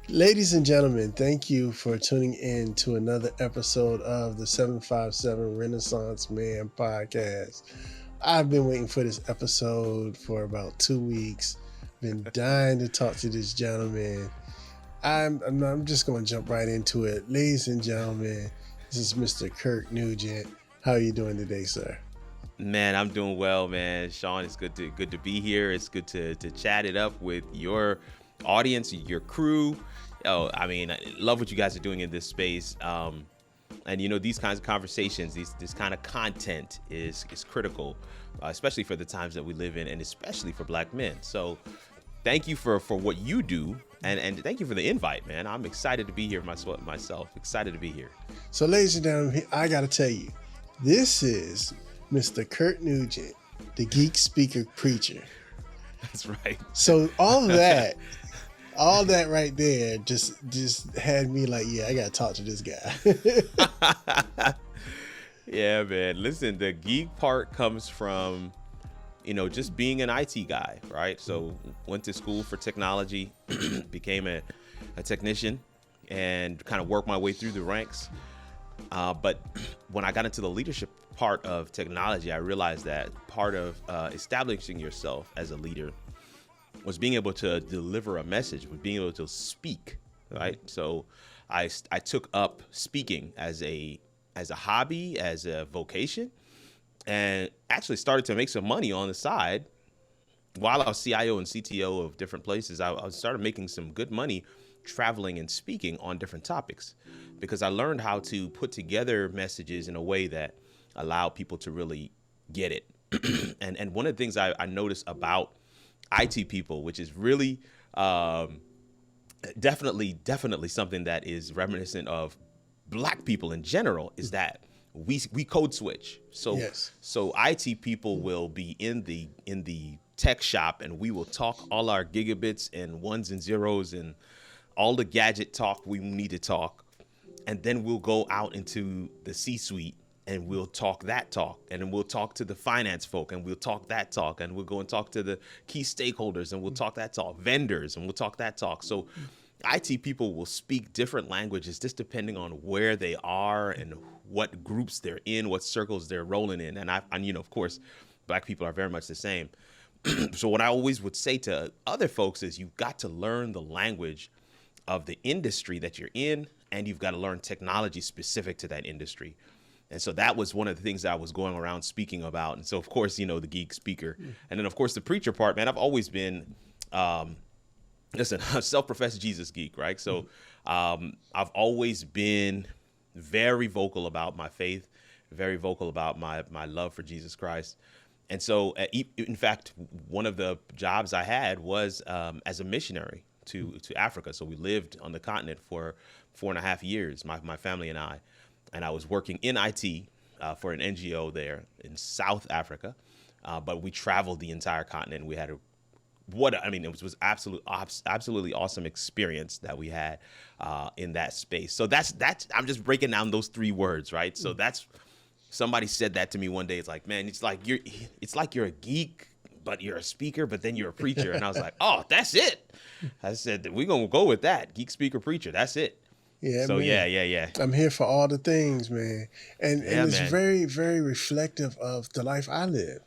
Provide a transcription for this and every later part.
Ladies and gentlemen, thank you for tuning in to another episode of the 757 Renaissance Man podcast. I've been waiting for this episode for about 2 weeks. Been dying to talk to this gentleman. I'm just going to jump right into it. Ladies and gentlemen, this is Mr. Kirk Nugent. How are you doing today, sir? Man, I'm doing well, man. Sean, it's good to be here. It's good to chat it up with your audience, your crew. I love what you guys are doing in this space. And you know, these kinds of conversations, this kind of content is critical, especially for the times that we live in, and especially for Black men. So thank you for what you do, and thank you for the invite, man. I'm excited to be here myself. Excited to be here. So, ladies and gentlemen, I got to tell you, this is Mr. Kirk Nugent, the geek speaker preacher. That's right. So all that right there just had me like, yeah, I got to talk to this guy. Yeah, man. Listen, the geek part comes from, just being an IT guy, right? So went to school for technology, became a technician, and kind of worked my way through the ranks. But when I got into the leadership part of technology, I realized that part of establishing yourself as a leader was being able to deliver a message, was being able to speak, right? So I took up speaking as a hobby, as a vocation, and actually started to make some money on the side. While I was CIO and CTO of different places, I started making some good money traveling and speaking on different topics, because I learned how to put together messages in a way that allowed people to really get it. And one of the things I noticed about IT people, which is really definitely something that is reminiscent of Black people in general, is that we code switch. So yes. So IT people will be in the tech shop, and we will talk all our gigabits and ones and zeros and all the gadget talk we need to talk, and then we'll go out into the C-suite and we'll talk that talk, and then we'll talk to the finance folk, and we'll talk that talk, and we'll go and talk to the key stakeholders, and we'll talk that talk, vendors, and we'll talk that talk. So IT people will speak different languages just depending on where they are and what groups they're in, what circles they're rolling in. And of course, Black people are very much the same. So what I always would say to other folks is, you've got to learn the language of the industry that you're in, and you've got to learn technology specific to that industry. And so that was one of the things that I was going around speaking about. And so, of course, the geek speaker. And then, of course, the preacher part, man, I've always been, a self-professed Jesus geek, right? So I've always been very vocal about my faith, very vocal about my love for Jesus Christ. And so, in fact, one of the jobs I had was as a missionary to Africa. So we lived on the continent for 4.5 years, my family and I. And I was working in IT for an NGO there in South Africa, but we traveled the entire continent. We had it was absolutely awesome experience that we had in that space. So that's I'm just breaking down those 3 words, right? So that's, somebody said that to me one day. It's like, man, it's like you're a geek, but you're a speaker, but then you're a preacher. And I was like, oh, that's it. I said, we're gonna go with that, geek, speaker, preacher. That's it. Yeah, so man. Yeah. I'm here for all the things, man. And it's man. very, very reflective of the life I live.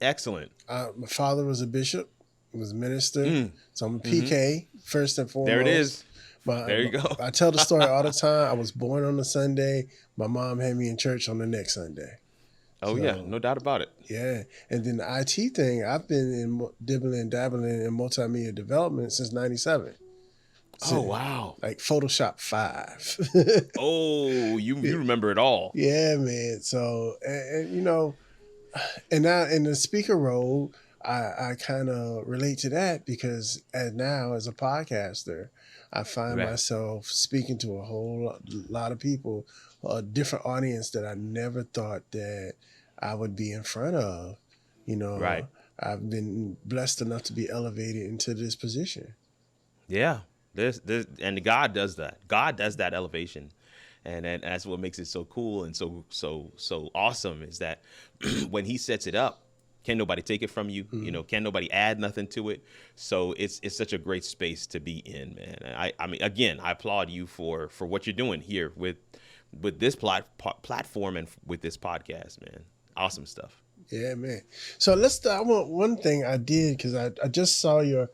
Excellent. My father was a bishop, was a minister. So I'm a PK, first and foremost. There it is. There you go. I tell the story all the time. I was born on a Sunday. My mom had me in church on the next Sunday. Oh, so, yeah, no doubt about it. Yeah. And then the IT thing, I've been dabbling in multimedia development since 97. Oh, wow. Like Photoshop 5. Oh, you remember it all. Yeah, man. So, and now in the speaker role, I kind of relate to that because now as a podcaster, I find Right. myself speaking to a whole lot of people, a different audience that I never thought that I would be in front of. You Right. know, I've been blessed enough to be elevated into this position. Yeah. And God does that. God does that elevation. And that's what makes it so cool and so awesome is that when he sets it up, can nobody take it from you? You know, can nobody add nothing to it? So it's such a great space to be in, man. And I mean, again, I applaud you for what you're doing here with this platform and with this podcast, man. Awesome stuff. Yeah, man. So let's. I want one thing I did because I just saw your.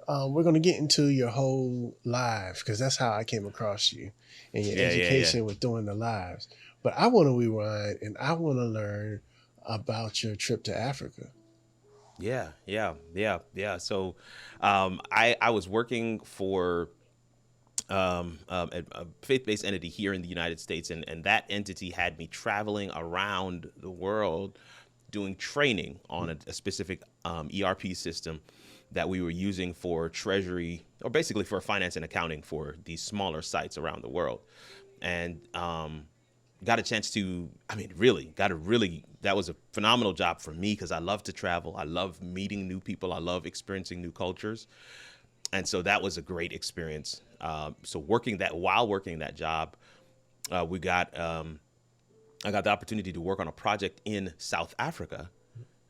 We're gonna get into your whole live because that's how I came across you and your education with doing the lives. But I want to rewind and I want to learn about your trip to Africa. Yeah. So, I was working for a faith-based entity here in the United States, and that entity had me traveling around the world doing training on a specific ERP system that we were using for treasury, or basically for finance and accounting for these smaller sites around the world. And got a chance to, that was a phenomenal job for me because I love to travel. I love meeting new people. I love experiencing new cultures. And so that was a great experience. So while working that job, I got the opportunity to work on a project in South Africa.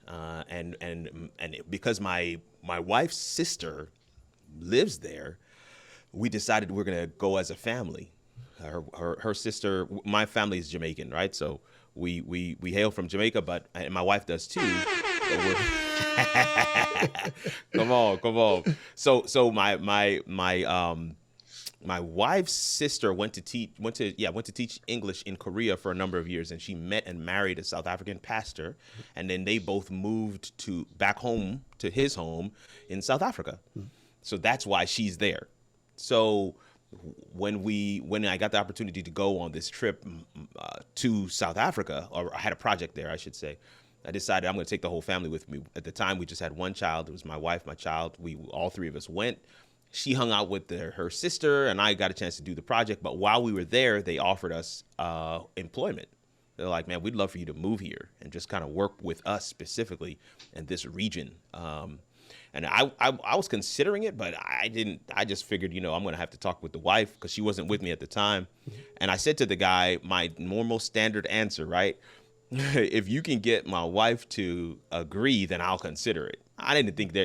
And because my wife's sister lives there, we decided we're going to go as a family. Her sister, my family is Jamaican, right? So we hail from Jamaica, and my wife does too. Come on. So my wife's sister went to teach English in Korea for a number of years, and she met and married a South African pastor, and then they both moved back home to his home in South Africa. So that's why she's there. So when I got the opportunity to go on this trip to South Africa, or I had a project there, I should say, I decided I'm going to take the whole family with me. At the time, we just had one child. It was my wife, my child. All three of us went. She hung out with her sister, and I got a chance to do the project. But while we were there, they offered us employment. They're like, man, we'd love for you to move here and just kind of work with us specifically in this region. And I was considering it, but I didn't. I just figured, I'm going to have to talk with the wife because she wasn't with me at the time. And I said to the guy, my normal standard answer, right? If you can get my wife to agree, then I'll consider it. I didn't think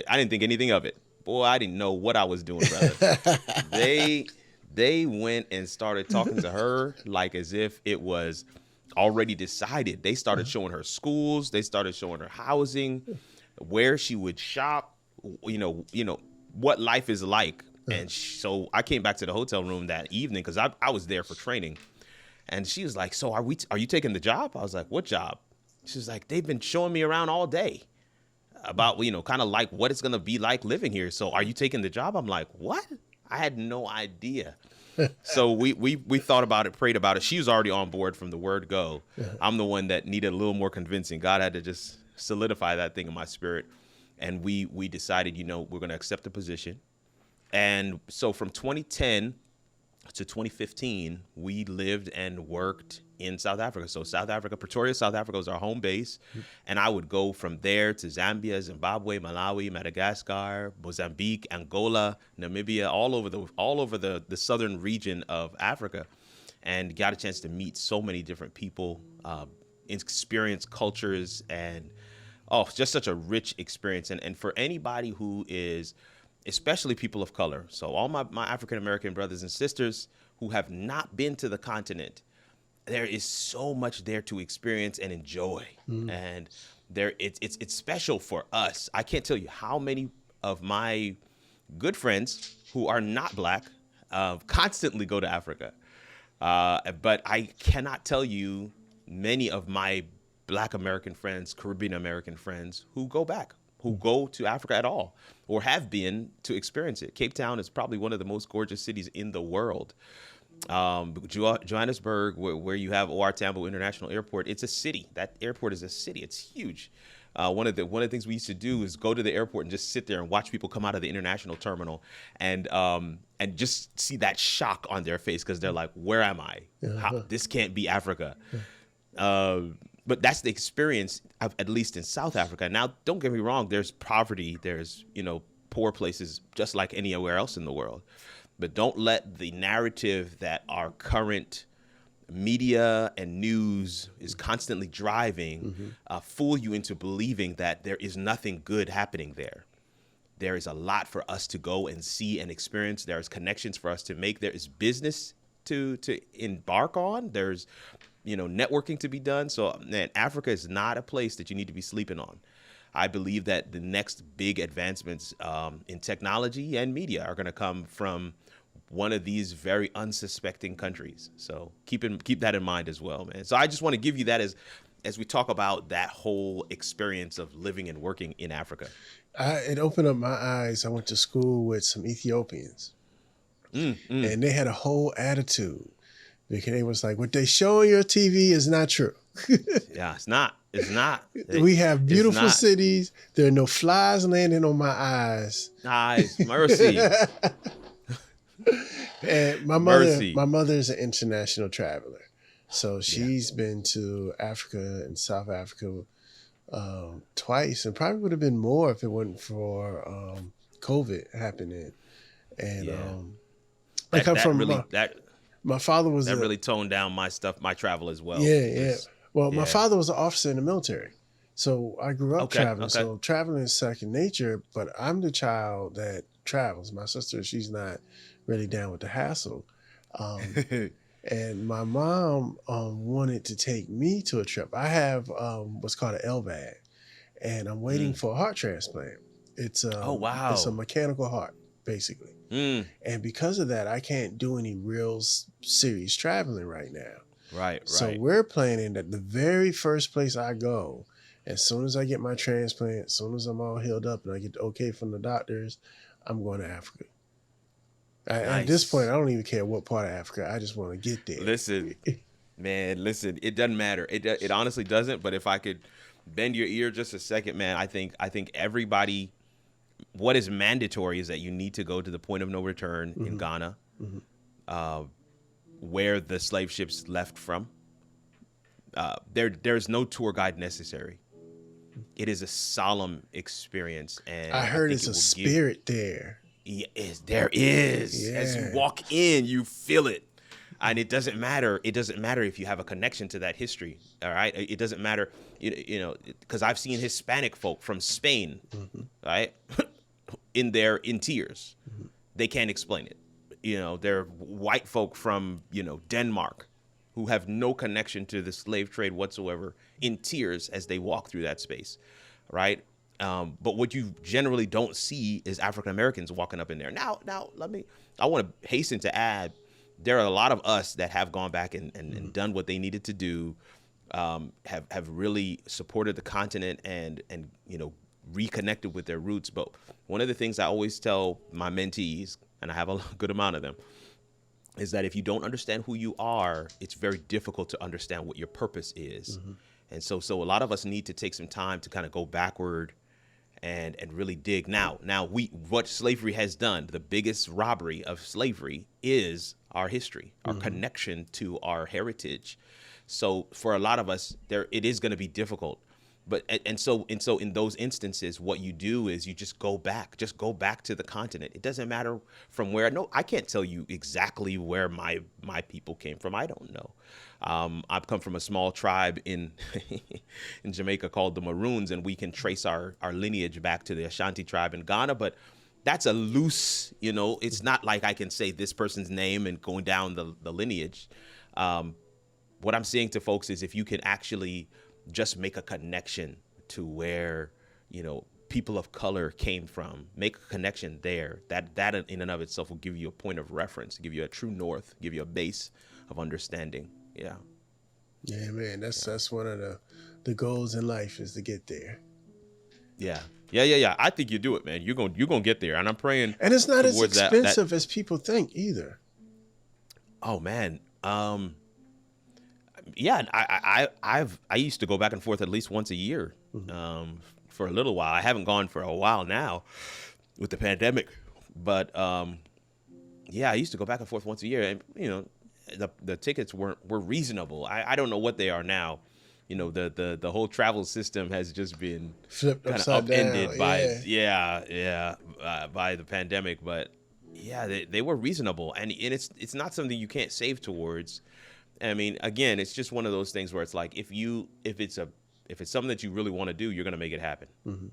anything of it. Boy, I didn't know what I was doing, brother. They went and started talking to her like as if it was already decided. They started showing her schools. They started showing her housing, where she would shop, what life is like. And so I came back to the hotel room that evening because I was there for training. And she was like, so are you taking the job? I was like, what job? She was like, they've been showing me around all day about, kind of like what it's going to be like living here. So are you taking the job? I'm like, what? I had no idea. So we thought about it, prayed about it. She was already on board from the word go. I'm the one that needed a little more convincing. God had to just solidify that thing in my spirit. And we decided, we're going to accept the position. And so from 2010 to 2015, we lived and worked in South Africa. So South Africa, Pretoria, South Africa was our home base. And I would go from there to Zambia, Zimbabwe, Malawi, Madagascar, Mozambique, Angola, Namibia, all over the southern region of Africa, and got a chance to meet so many different people, experience cultures, and just such a rich experience. And for anybody who is, especially people of color, so all my African-American brothers and sisters who have not been to the continent, there is so much there to experience and enjoy. And it's special for us. I can't tell you how many of my good friends who are not Black constantly go to Africa. But I cannot tell you many of my Black American friends, Caribbean American friends who go back, who go to Africa at all, or have been to experience it. Cape Town is probably one of the most gorgeous cities in the world. Johannesburg, where you have OR Tambo International Airport, it's a city. That airport is a city. It's huge. One of the things we used to do is go to the airport and just sit there and watch people come out of the international terminal, and just see that shock on their face because they're like, "Where am I? This can't be Africa." But that's the experience, at least in South Africa. Now, don't get me wrong. There's poverty. There's poor places just like anywhere else in the world. But don't let the narrative that our current media and news is constantly driving fool you into believing that there is nothing good happening there. There is a lot for us to go and see and experience. There's connections for us to make. There is business to embark on. There's networking to be done. So, man, Africa is not a place that you need to be sleeping on. I believe that the next big advancements in technology and media are going to come from one of these very unsuspecting countries. So keep that in mind as well, man. So I just want to give you that as we talk about that whole experience of living and working in Africa. It opened up my eyes. I went to school with some Ethiopians, and they had a whole attitude because they was like, what they show on your TV is not true. Yeah, it's not. We have beautiful cities. There are no flies landing on my eyes. Eyes, mercy. And my mother is an international traveler. So she's been to Africa and South Africa twice, and probably would have been more if it wasn't for COVID happening. And I come from my father was really toned down my travel as well. Yeah. Well, my father was an officer in the military, so I grew up traveling. Okay. So traveling is second nature. But I'm the child that travels. My sister, she's not really down with the hassle. And my mom wanted to take me to a trip. I have what's called an LVAD, and I'm waiting for a heart transplant. It's it's a mechanical heart, basically. And because of that, I can't do any real serious traveling right now. Right. So we're planning that the very first place I go, as soon as I get my transplant, as soon as I'm all healed up and I get the okay from the doctors, I'm going to Africa. Nice. At this point, I don't even care what part of Africa. I just want to get there. Listen, it doesn't matter. It honestly doesn't. But if I could bend your ear just a second, man, I think everybody, what is mandatory is that you need to go to the point of no return in Ghana, where the slave ships left from. There's no tour guide necessary. It is a solemn experience, and I heard it's a spirit there. Yes, there is. Yeah. As you walk in, you feel it. And it doesn't matter. It doesn't matter if you have a connection to that history. All right. It doesn't matter, because I've seen Hispanic folk from Spain, right, in tears. They can't explain it. They're white folk from, Denmark who have no connection to the slave trade whatsoever, in tears as they walk through that space. Right. But what you generally don't see is African Americans walking up in there. Now, I want to hasten to add, there are a lot of us that have gone back and done what they needed to do, have really supported the continent and reconnected with their roots. But one of the things I always tell my mentees, and I have a good amount of them, is that if you don't understand who you are, it's very difficult to understand what your purpose is. And so a lot of us need to take some time to kind of go backward and really dig. Now what slavery has done, the biggest robbery of slavery is our history, our connection to our heritage. So for a lot of us, it is going to be difficult. But and so in those instances, what you do is you just go back to the continent. It doesn't matter from where. No, I can't tell you exactly where my people came from. I don't know. I've come from a small tribe in Jamaica called the Maroons, and we can trace our lineage back to the Ashanti tribe in Ghana. But that's a loose, it's not like I can say this person's name and going down the lineage. What I'm saying to folks is if you can actually just make a connection to where, people of color came from, make a connection there, that in and of itself will give you a point of reference, give you a true north, give you a base of understanding. Yeah. Yeah, man, that's one of the goals in life is to get there. Yeah. I think you do it, man. You're gonna get there, and I'm praying. And it's not as expensive as people think either. Oh man. Yeah, I used to go back and forth at least once a year for a little while. I haven't gone for a while now with the pandemic, but yeah, I used to go back and forth once a year, and the tickets were reasonable. I don't know what they are now. The whole travel system has just been flipped kind of upside upended down. by the pandemic. But yeah, they were reasonable, and it's not something you can't save towards. I mean, again, it's just one of those things where it's like if it's something that you really want to do, you're gonna make it happen. Mm-hmm.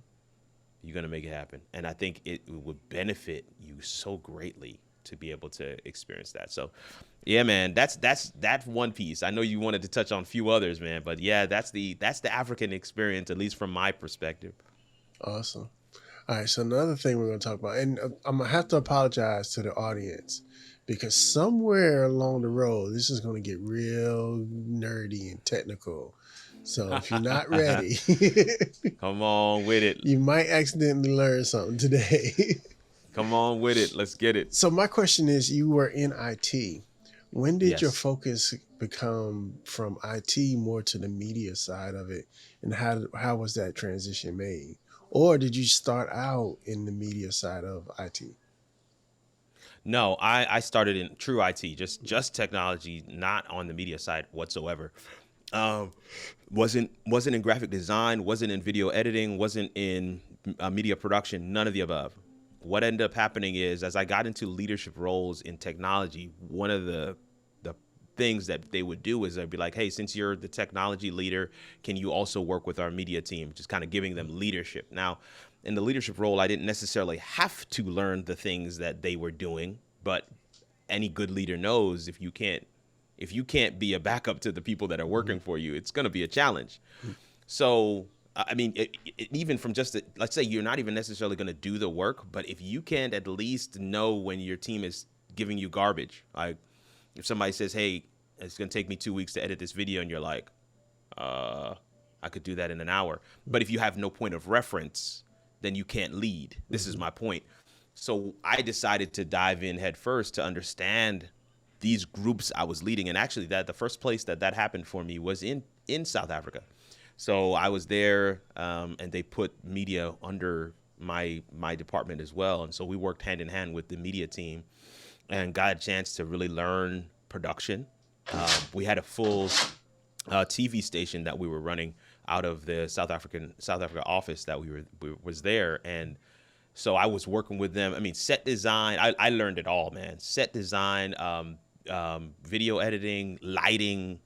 You're gonna make it happen, and I think it would benefit you so greatly to be able to experience that. So, yeah, man, that's one piece. I know you wanted to touch on a few others, man, but yeah, that's the African experience, at least from my perspective. Awesome. All right, so another thing we're going to talk about, and I'm going to have to apologize to the audience because somewhere along the road, this is going to get real nerdy and technical. So if you're not ready, come on with it. You might accidentally learn something today. Come on with it. Let's get it. So my question is, you were in IT. When did Yes. your focus become from IT more to the media side of it? And how was that transition made? Or did you start out in the media side of IT? No, I started in true IT, just technology, not on the media side whatsoever. Wasn't in graphic design, wasn't in video editing, wasn't in media production, none of the above. What ended up happening is, as I got into leadership roles in technology, one of the things that they would do is they'd be like, hey, since you're the technology leader, can you also work with our media team? Just kind of giving them leadership. Now, in the leadership role, I didn't necessarily have to learn the things that they were doing, but any good leader knows if you can't be a backup to the people that are working for you, it's going to be a challenge. So, I mean, even from just, let's say you're not even necessarily going to do the work, but if you can at least know when your team is giving you garbage, like if somebody says, hey, it's going to take me 2 weeks to edit this video, and you're like, I could do that in an hour. But if you have no point of reference, then you can't lead. This is my point. So I decided to dive in head first to understand these groups I was leading. And actually, the first place that happened for me was in South Africa. So I was there, and they put media under my department as well. And so we worked hand in hand with the media team and got a chance to really learn production. We had a full TV station that we were running out of the South Africa office that was there. And so I was working with them. I mean, set design, I learned it all, man. Set design, video editing, lighting,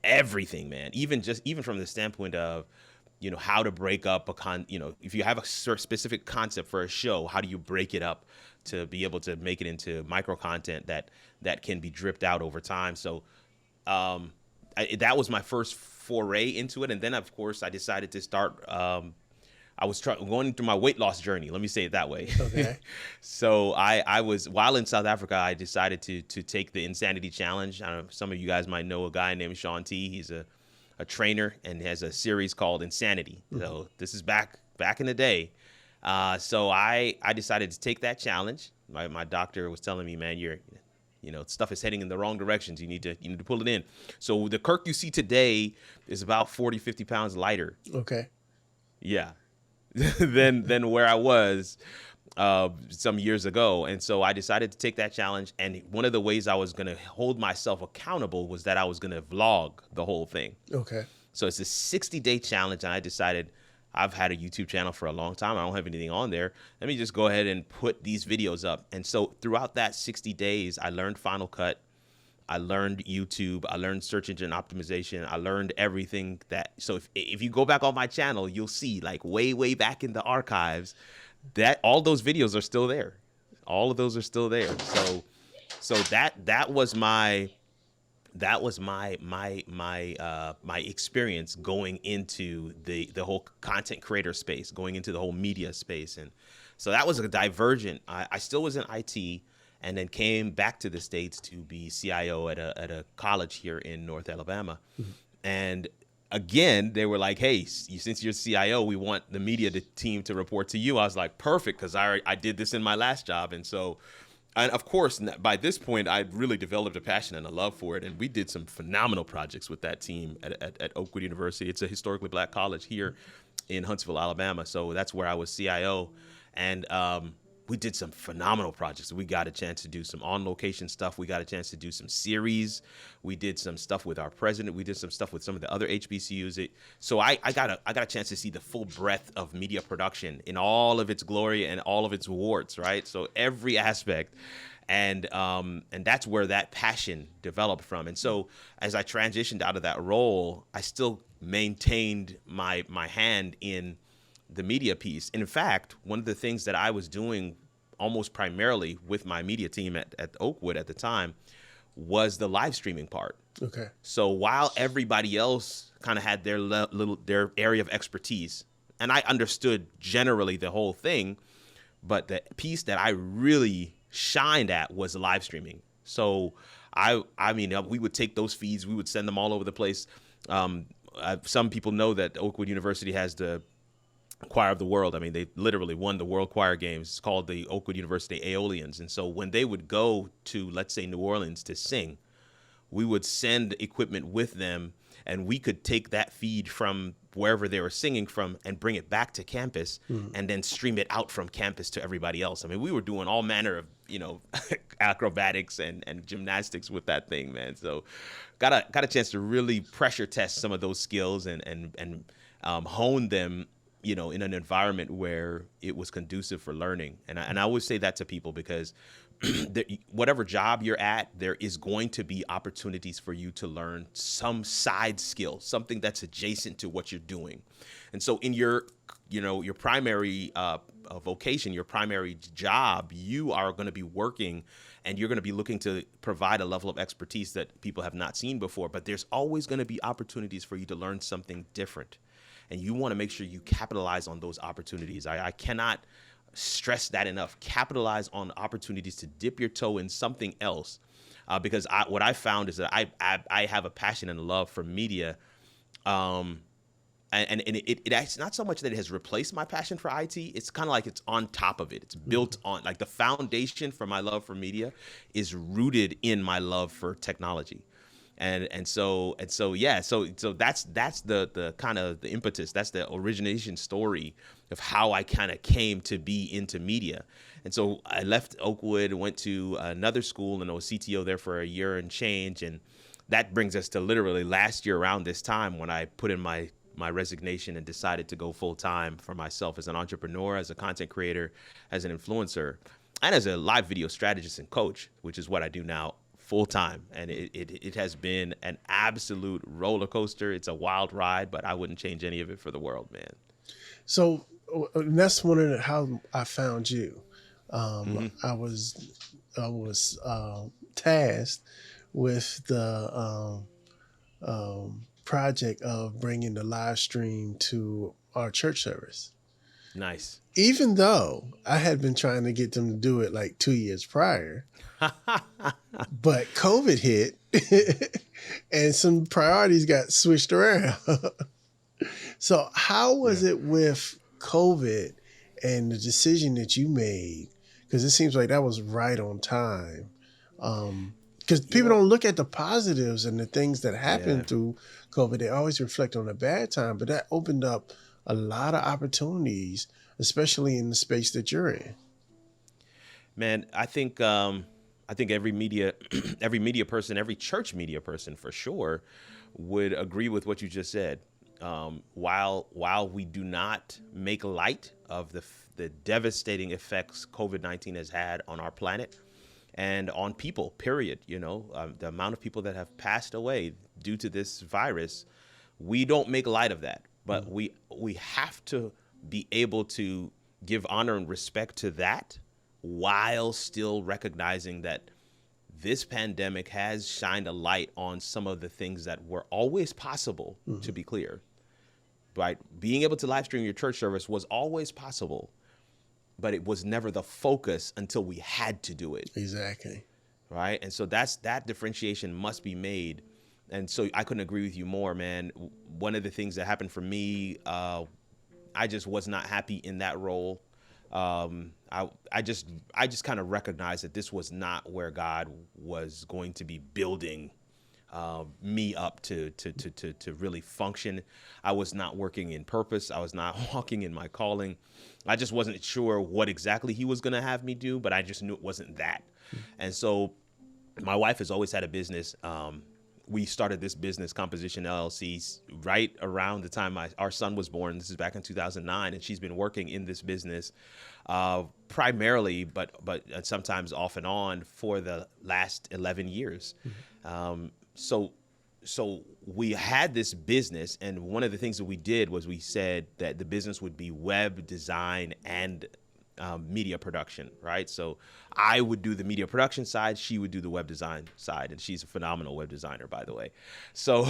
everything, man. Even from the standpoint of, how to break up if you have a specific concept for a show, how do you break it up to be able to make it into micro content that can be dripped out over time. So that was my first foray into it. And then, of course, I decided to start I was going through my weight loss journey. Let me say it that way. Okay. So I was, while in South Africa, I decided to take the Insanity Challenge. I don't know, some of you guys might know a guy named Sean T. He's a trainer and has a series called Insanity. So this is back in the day. So I decided to take that challenge. My doctor was telling me, man, stuff is heading in the wrong directions. You need to pull it in. So the Kirk you see today is about 40, 50 pounds lighter. Okay. Yeah. than where I was some years ago. And so I decided to take that challenge. And one of the ways I was going to hold myself accountable was that I was going to vlog the whole thing. Okay. So it's a 60-day challenge. And I decided, I've had a YouTube channel for a long time. I don't have anything on there. Let me just go ahead and put these videos up. And so throughout that 60 days, I learned Final Cut. I learned YouTube. I learned search engine optimization. I learned everything so if you go back on my channel, you'll see like way back in the archives that all those videos are still there. All of those are still there. So that was my experience going into the whole content creator space, going into the whole media space. And so that was a divergent. I still was in IT, and then came back to the States to be CIO at a college here in North Alabama. And again, they were like, hey, since you're CIO, we want the media team to report to you. I was like, perfect, because I did this in my last job. And so, and of course, by this point, I'd really developed a passion and a love for it. And we did some phenomenal projects with that team at Oakwood University. It's a historically black college here in Huntsville, Alabama. So that's where I was CIO. And we did some phenomenal projects. We got a chance to do some on-location stuff. We got a chance to do some series. We did some stuff with our president. We did some stuff with some of the other HBCUs. So I got a chance to see the full breadth of media production in all of its glory and all of its warts, right? So every aspect. And that's where that passion developed from. And so as I transitioned out of that role, I still maintained my hand in the media piece. In fact, one of the things that I was doing almost primarily with my media team at Oakwood at the time was the live streaming part. Okay. So while everybody else kind of had their area of expertise, and I understood generally the whole thing, but the piece that I really shined at was live streaming. So I mean, we would take those feeds, we would send them all over the place. Some people know that Oakwood University has the Choir of the World. I mean, they literally won the World Choir Games. It's called the Oakwood University Aeolians. And so when they would go to, let's say, New Orleans to sing, we would send equipment with them, and we could take that feed from wherever they were singing from and bring it back to campus and then stream it out from campus to everybody else. I mean, we were doing all manner of, acrobatics and gymnastics with that thing, man. So got a chance to really pressure test some of those skills and hone them, in an environment where it was conducive for learning. And I always say that to people because whatever job you're at, there is going to be opportunities for you to learn some side skill, something that's adjacent to what you're doing. And so in your primary vocation, your primary job, you are going to be working and you're going to be looking to provide a level of expertise that people have not seen before. But there's always going to be opportunities for you to learn something different. And you want to make sure you capitalize on those opportunities. I cannot stress that enough. Capitalize on opportunities to dip your toe in something else. Because what I found is that I have a passion and love for media. And it's not so much that it has replaced my passion for IT. It's kind of like it's on top of it. It's built on, like the foundation for my love for media is rooted in my love for technology. So that's the kind of the impetus. That's the origination story of how I kind of came to be into media. And so I left Oakwood, went to another school, and I was CTO there for a year and change. And that brings us to literally last year around this time when I put in my resignation and decided to go full time for myself as an entrepreneur, as a content creator, as an influencer, and as a live video strategist and coach, which is what I do now full time. And it has been an absolute roller coaster. It's a wild ride, but I wouldn't change any of it for the world, man. So that's one of how I found you. I was tasked with the project of bringing the live stream to our church service. Nice. Even though I had been trying to get them to do it like 2 years prior, but COVID hit and some priorities got switched around. So how was it with COVID and the decision that you made? Because it seems like that was right on time. Because people don't look at the positives and the things that happened through COVID. They always reflect on the bad time, but that opened up a lot of opportunities, especially in the space that you're in. Man, I think every media person, every church media person for sure would agree with what you just said. While we do not make light of the devastating effects COVID-19 has had on our planet and on people, period, the amount of people that have passed away due to this virus, we don't make light of that. But we have to be able to give honor and respect to that while still recognizing that this pandemic has shined a light on some of the things that were always possible, to be clear. Right? Being able to live stream your church service was always possible, but it was never the focus until we had to do it. Exactly. Right? And so that differentiation must be made. And so I couldn't agree with you more, man. One of the things that happened for me, I just was not happy in that role. I just kind of recognized that this was not where God was going to be building me up to really function. I was not working in purpose. I was not walking in my calling. I just wasn't sure what exactly he was going to have me do, but I just knew it wasn't that. And so my wife has always had a business. We started this business, Composition LLC, right around the time our son was born. This is back in 2009, and she's been working in this business primarily, but sometimes off and on for the last 11 years. So we had this business, and one of the things that we did was we said that the business would be web design and media production, right? So I would do the media production side, she would do the web design side, and she's a phenomenal web designer, by the way. So,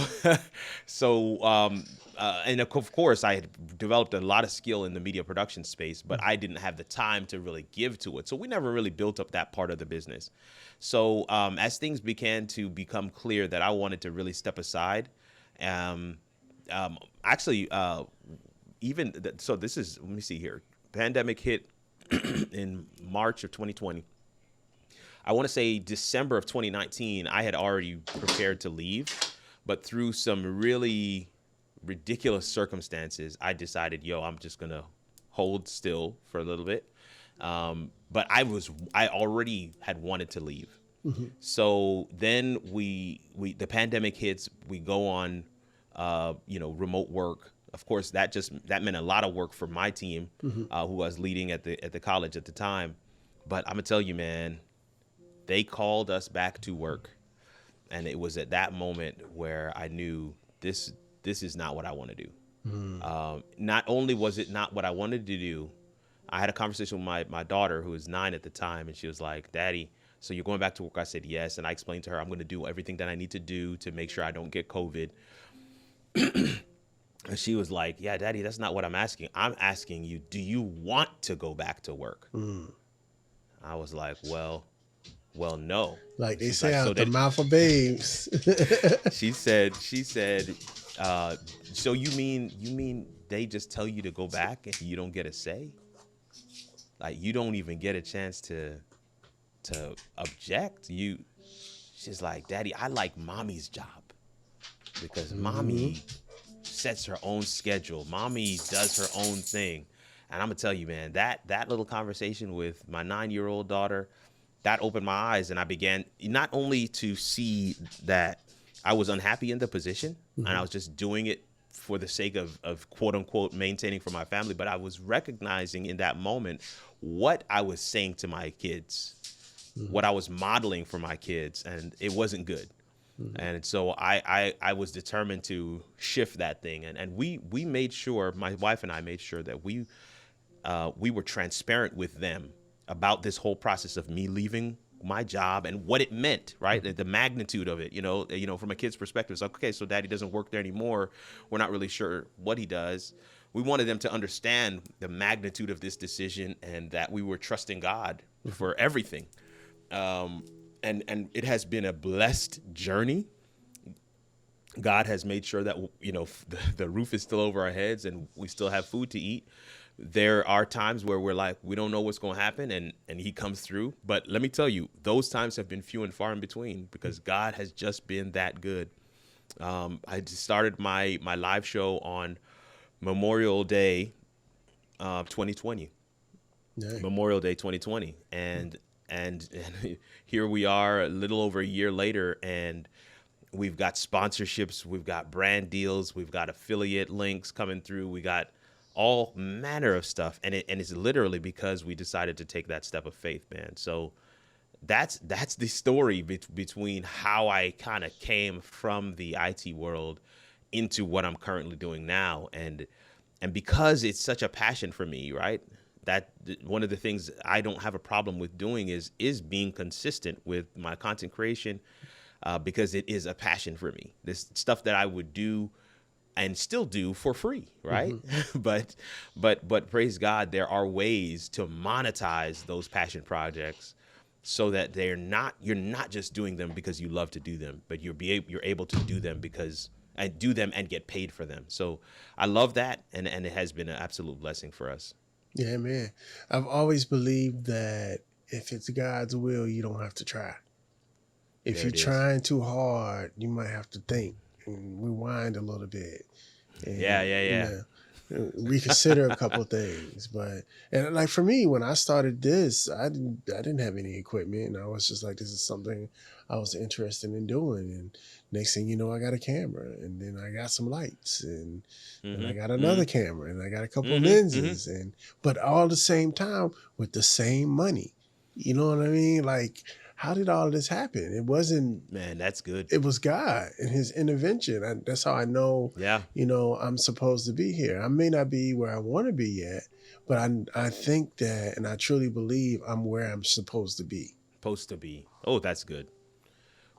and of course, I had developed a lot of skill in the media production space, but I didn't have the time to really give to it. So we never really built up that part of the business. So as things began to become clear that I wanted to really step aside, so this is, let me see here, pandemic hit in March of 2020. I want to say December of 2019, I had already prepared to leave, but through some really ridiculous circumstances, I decided, I'm just going to hold still for a little bit. But I already had wanted to leave. Mm-hmm. So then the pandemic hits, we go on, remote work. Of course, that meant a lot of work for my team, who I was leading at the college at the time. But I'm gonna tell you, man, they called us back to work, and it was at that moment where I knew this is not what I want to do. Not only was it not what I wanted to do, I had a conversation with my daughter, who was 9 at the time, and she was like, "Daddy, so you're going back to work?" I said, "Yes," and I explained to her I'm going to do everything that I need to do to make sure I don't get COVID. And she was like, "Yeah, Daddy, that's not what I'm asking. I'm asking you, do you want to go back to work?" I was like, well, no. Like they say out the mouth of babes. She said, so you mean they just tell you to go back and you don't get a say? Like, you don't even get a chance to object? She's like, "Daddy, I like mommy's job because mommy sets her own schedule. Mommy does her own thing." And I'm gonna tell you, man, that little conversation with my 9-year-old daughter, that opened my eyes, and I began not only to see that I was unhappy in the position, and I was just doing it for the sake of quote unquote maintaining for my family, but I was recognizing in that moment what I was saying to my kids, what I was modeling for my kids, and it wasn't good. And so I was determined to shift that thing. And we made sure, my wife and I made sure that we were transparent with them about this whole process of me leaving my job and what it meant, right? The magnitude of it, from a kid's perspective. It's like, okay, so Daddy doesn't work there anymore. We're not really sure what he does. We wanted them to understand the magnitude of this decision and that we were trusting God for everything. And it has been a blessed journey. God has made sure that, the roof is still over our heads and we still have food to eat. There are times where we're like, we don't know what's going to happen, and he comes through. But let me tell you, those times have been few and far in between because God has just been that good. I just started my live show on Memorial Day 2020. Dang. Memorial Day 2020. And here we are a little over a year later, and we've got sponsorships, we've got brand deals, we've got affiliate links coming through, we got all manner of stuff, and it's literally because we decided to take that step of faith, man. So that's the story between how I kind of came from the IT world into what I'm currently doing now, and because it's such a passion for me, right? That one of the things I don't have a problem with doing is being consistent with my content creation, because it is a passion for me. This stuff that I would do and still do for free, right? But praise God, there are ways to monetize those passion projects so that you're not just doing them because you love to do them, but you're able to do them and get paid for them. So I love that, and it has been an absolute blessing for us. Yeah, man. I've always believed that if it's God's will, you don't have to try. If There you're it is. trying too hard, you might have to think and rewind a little bit, Yeah, and yeah, yeah. reconsider a couple things. But and like for me, when I started this, I didn't have any equipment, and I was just like, this is something I was interested in doing. And next thing you know, I got a camera, and then I got some lights, and then I Mm-hmm. got Mm-hmm. another camera, and I got a couple of Mm-hmm. Mm-hmm. lenses, and but all at the same time with the same money. You know what I mean? Like, how did all this happen? It wasn't, Man, that's good. it was God and his intervention. That's how I know, Yeah. I'm supposed to be here. I may not be where I want to be yet, but I think that, and I truly believe I'm where I'm supposed to be. Supposed to be. Oh, that's good.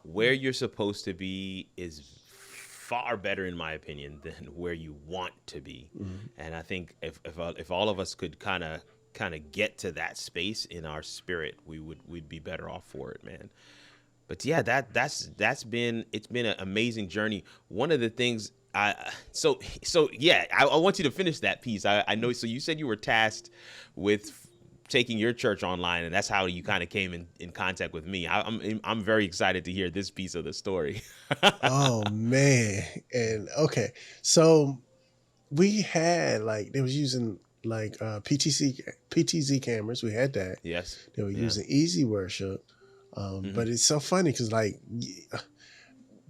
Where you're supposed to be is far better, in my opinion, than where you want to be. Mm-hmm. And I think if all of us could kind of get to that space in our spirit, we'd be better off for it, man. But yeah, that's been, it's been an amazing journey. One of the things I want you to finish that piece. I know. So you said you were tasked with taking your church online, and that's how you kind of came in contact with me. I'm very excited to hear this piece of the story. Oh man. And okay. So we had like, they was using like PTZ cameras. We had that. Yes. They were Yeah. using Easy Worship. Mm-hmm. But it's so funny because like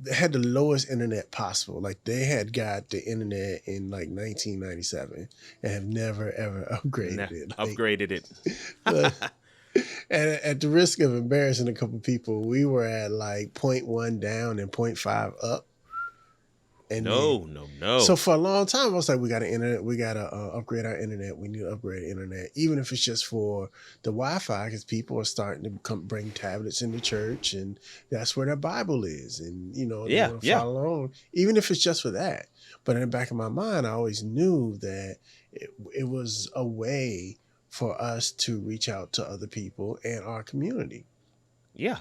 they had the lowest internet possible. Like they had got the internet in like 1997 and have never ever upgraded it. Like, Upgraded it. but, and at the risk of embarrassing a couple people, we were at like 0.1 down and 0.5 up. And then, No. so for a long time, I was like, we got to internet. We got to upgrade our internet. We need to upgrade internet, even if it's just for the Wi-Fi, because people are starting to bring tablets into church, and that's where their Bible is, and they want to follow along, even if it's just for that. But in the back of my mind, I always knew that it was a way for us to reach out to other people and our community. Yeah.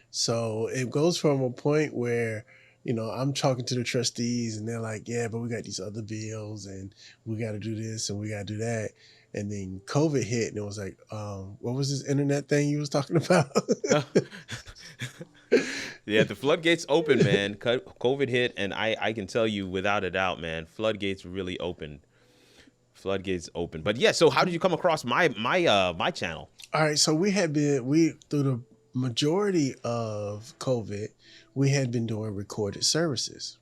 So it goes from a point where, I'm talking to the trustees and they're like, yeah, but we got these other bills and we got to do this and we got to do that. And then COVID hit and it was like, what was this internet thing you was talking about? Yeah, the floodgates open, man. COVID hit, and I can tell you without a doubt, man, floodgates really opened. Floodgates open. But yeah, so how did you come across my channel? All right, so we through the majority of COVID, we had been doing recorded services.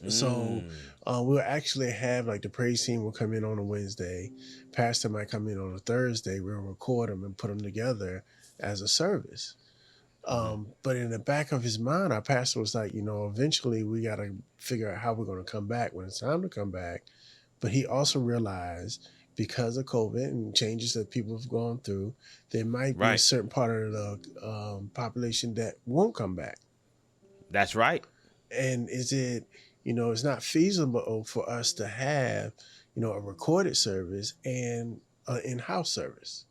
So we'll actually have like the praise team will come in on a Wednesday, pastor might come in on a Thursday. We'll record them and put them together as a service. But in the back of his mind, our pastor was like, eventually we got to figure out how we're going to come back when it's time to come back. But he also realized, because of COVID and changes that people have gone through, there might be a certain part of the population that won't come back. That's right. And is it, it's not feasible for us to have, a recorded service and an in-house service.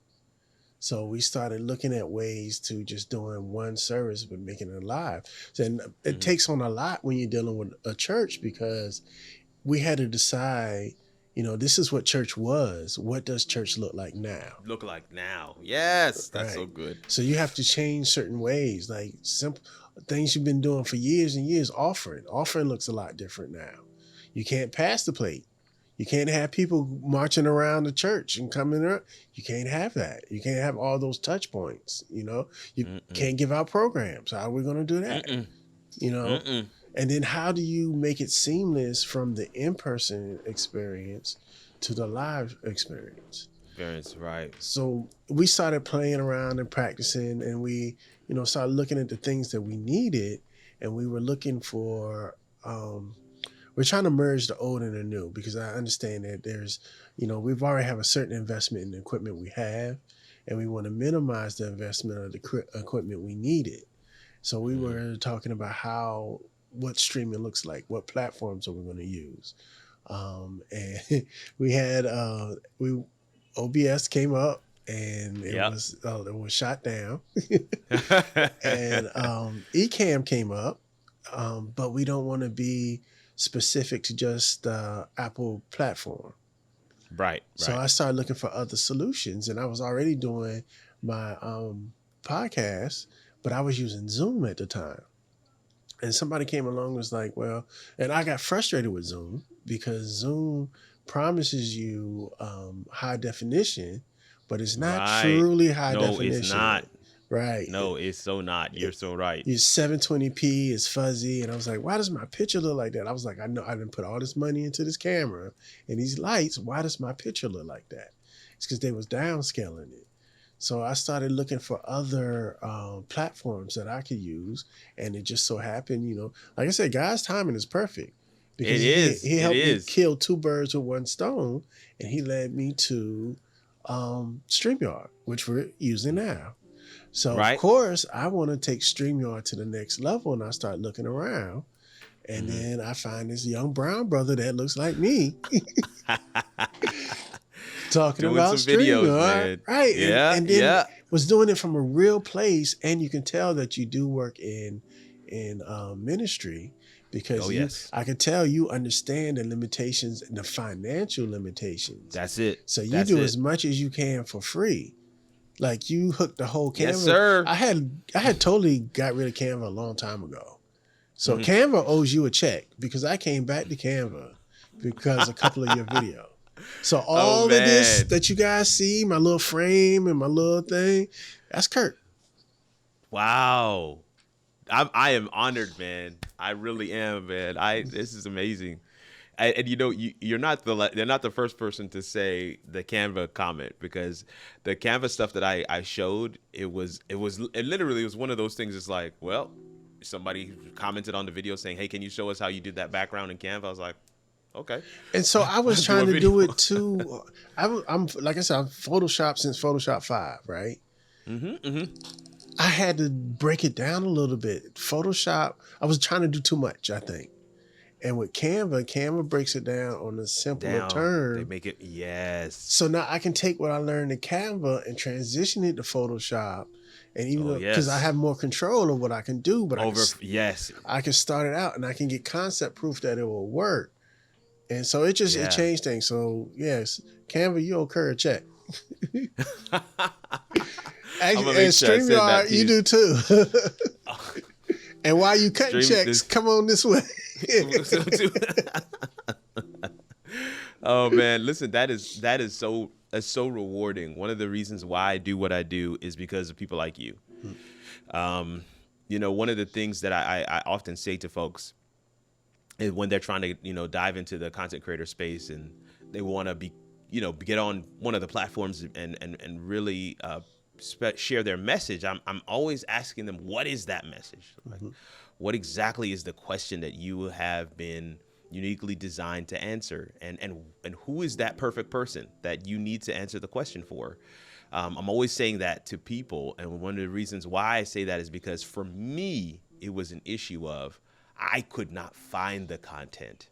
So we started looking at ways to just doing one service but making it live. And it takes on a lot when you're dealing with a church, because we had to decide, this is what church was. What does church look like now? Yes, that's so good. So you have to change certain ways, like simple things you've been doing for years and years. Offering looks a lot different now. You can't pass the plate. You can't have people marching around the church and coming up. You can't have that. You can't have all those touch points. You can't give out programs. How are we going to do that? And then how do you make it seamless from the in-person experience to the live experience? Right. So we started playing around and practicing, and we, started looking at the things that we needed, and we were looking for, we're trying to merge the old and the new, because I understand that there's, we've already have a certain investment in the equipment we have, and we want to minimize the investment of the equipment we needed. So we were talking about what streaming looks like, what platforms are we going to use. And we had, OBS came up, and it was shot down. And Ecamm came up, but we don't want to be specific to just Apple platform. Right. So I started looking for other solutions, and I was already doing my podcast, but I was using Zoom at the time. And somebody came along and was like, well, and I got frustrated with Zoom because Zoom promises you high definition, but it's not truly high definition. No, it's not. Right. No, it's so not. You're so right. It's 720p, it's fuzzy. And I was like, why does my picture look like that? I was like, I know I didn't put all this money into this camera and these lights. Why does my picture look like that? It's because they was downscaling it. So I started looking for other platforms that I could use. And it just so happened, you know, like I said, God's timing is perfect. Because he helped me kill two birds with one stone. And he led me to StreamYard, which we're using now. So, of course, I want to take StreamYard to the next level. And I start looking around. And then I find this young brown brother that looks like me. Talking doing about some videos, man. Right. Yeah. And then was doing it from a real place. And you can tell that you do work in ministry because I can tell you understand the limitations and the financial limitations. That's it. So you do as much as you can for free. Like you hooked the whole Canva. Yes, sir. I had totally got rid of Canva a long time ago. So Canva owes you a check because I came back to Canva because a couple of your videos. So all of this that you guys see, my little frame and my little thing, that's Kirk. Wow. I am honored, man. I really am, man. This is amazing. And you know, they're not the first person to say the Canva comment, because the Canva stuff that I showed, it literally was one of those things. It's like, well, somebody commented on the video saying, hey, can you show us how you did that background in Canva? I was like, okay. And so I was trying to do it too. I'm like I said, I'm Photoshop since Photoshop 5, right? I had to break it down a little bit. Photoshop, I was trying to do too much, I think. And with Canva breaks it down on a simpler term. They make it, yes. So now I can take what I learned in Canva and transition it to Photoshop. And even though, because I have more control of what I can do, but I can start it out and I can get concept proof that it will work. And so it changed things. So yes, Canva, you owe Kirk a check. And StreamYard, you do too. And while you cutting checks, come on this way. Oh man, listen, that's so rewarding. One of the reasons why I do what I do is because of people like you. You know, one of the things that I often say to folks is when they're trying to, you know, dive into the content creator space and they want to get on one of the platforms and really share their message, I'm always asking them, what is that message? Like, what exactly is the question that you have been uniquely designed to answer? And who is that perfect person that you need to answer the question for? I'm always saying that to people. And one of the reasons why I say that is because for me, it was an issue of I could not find the content.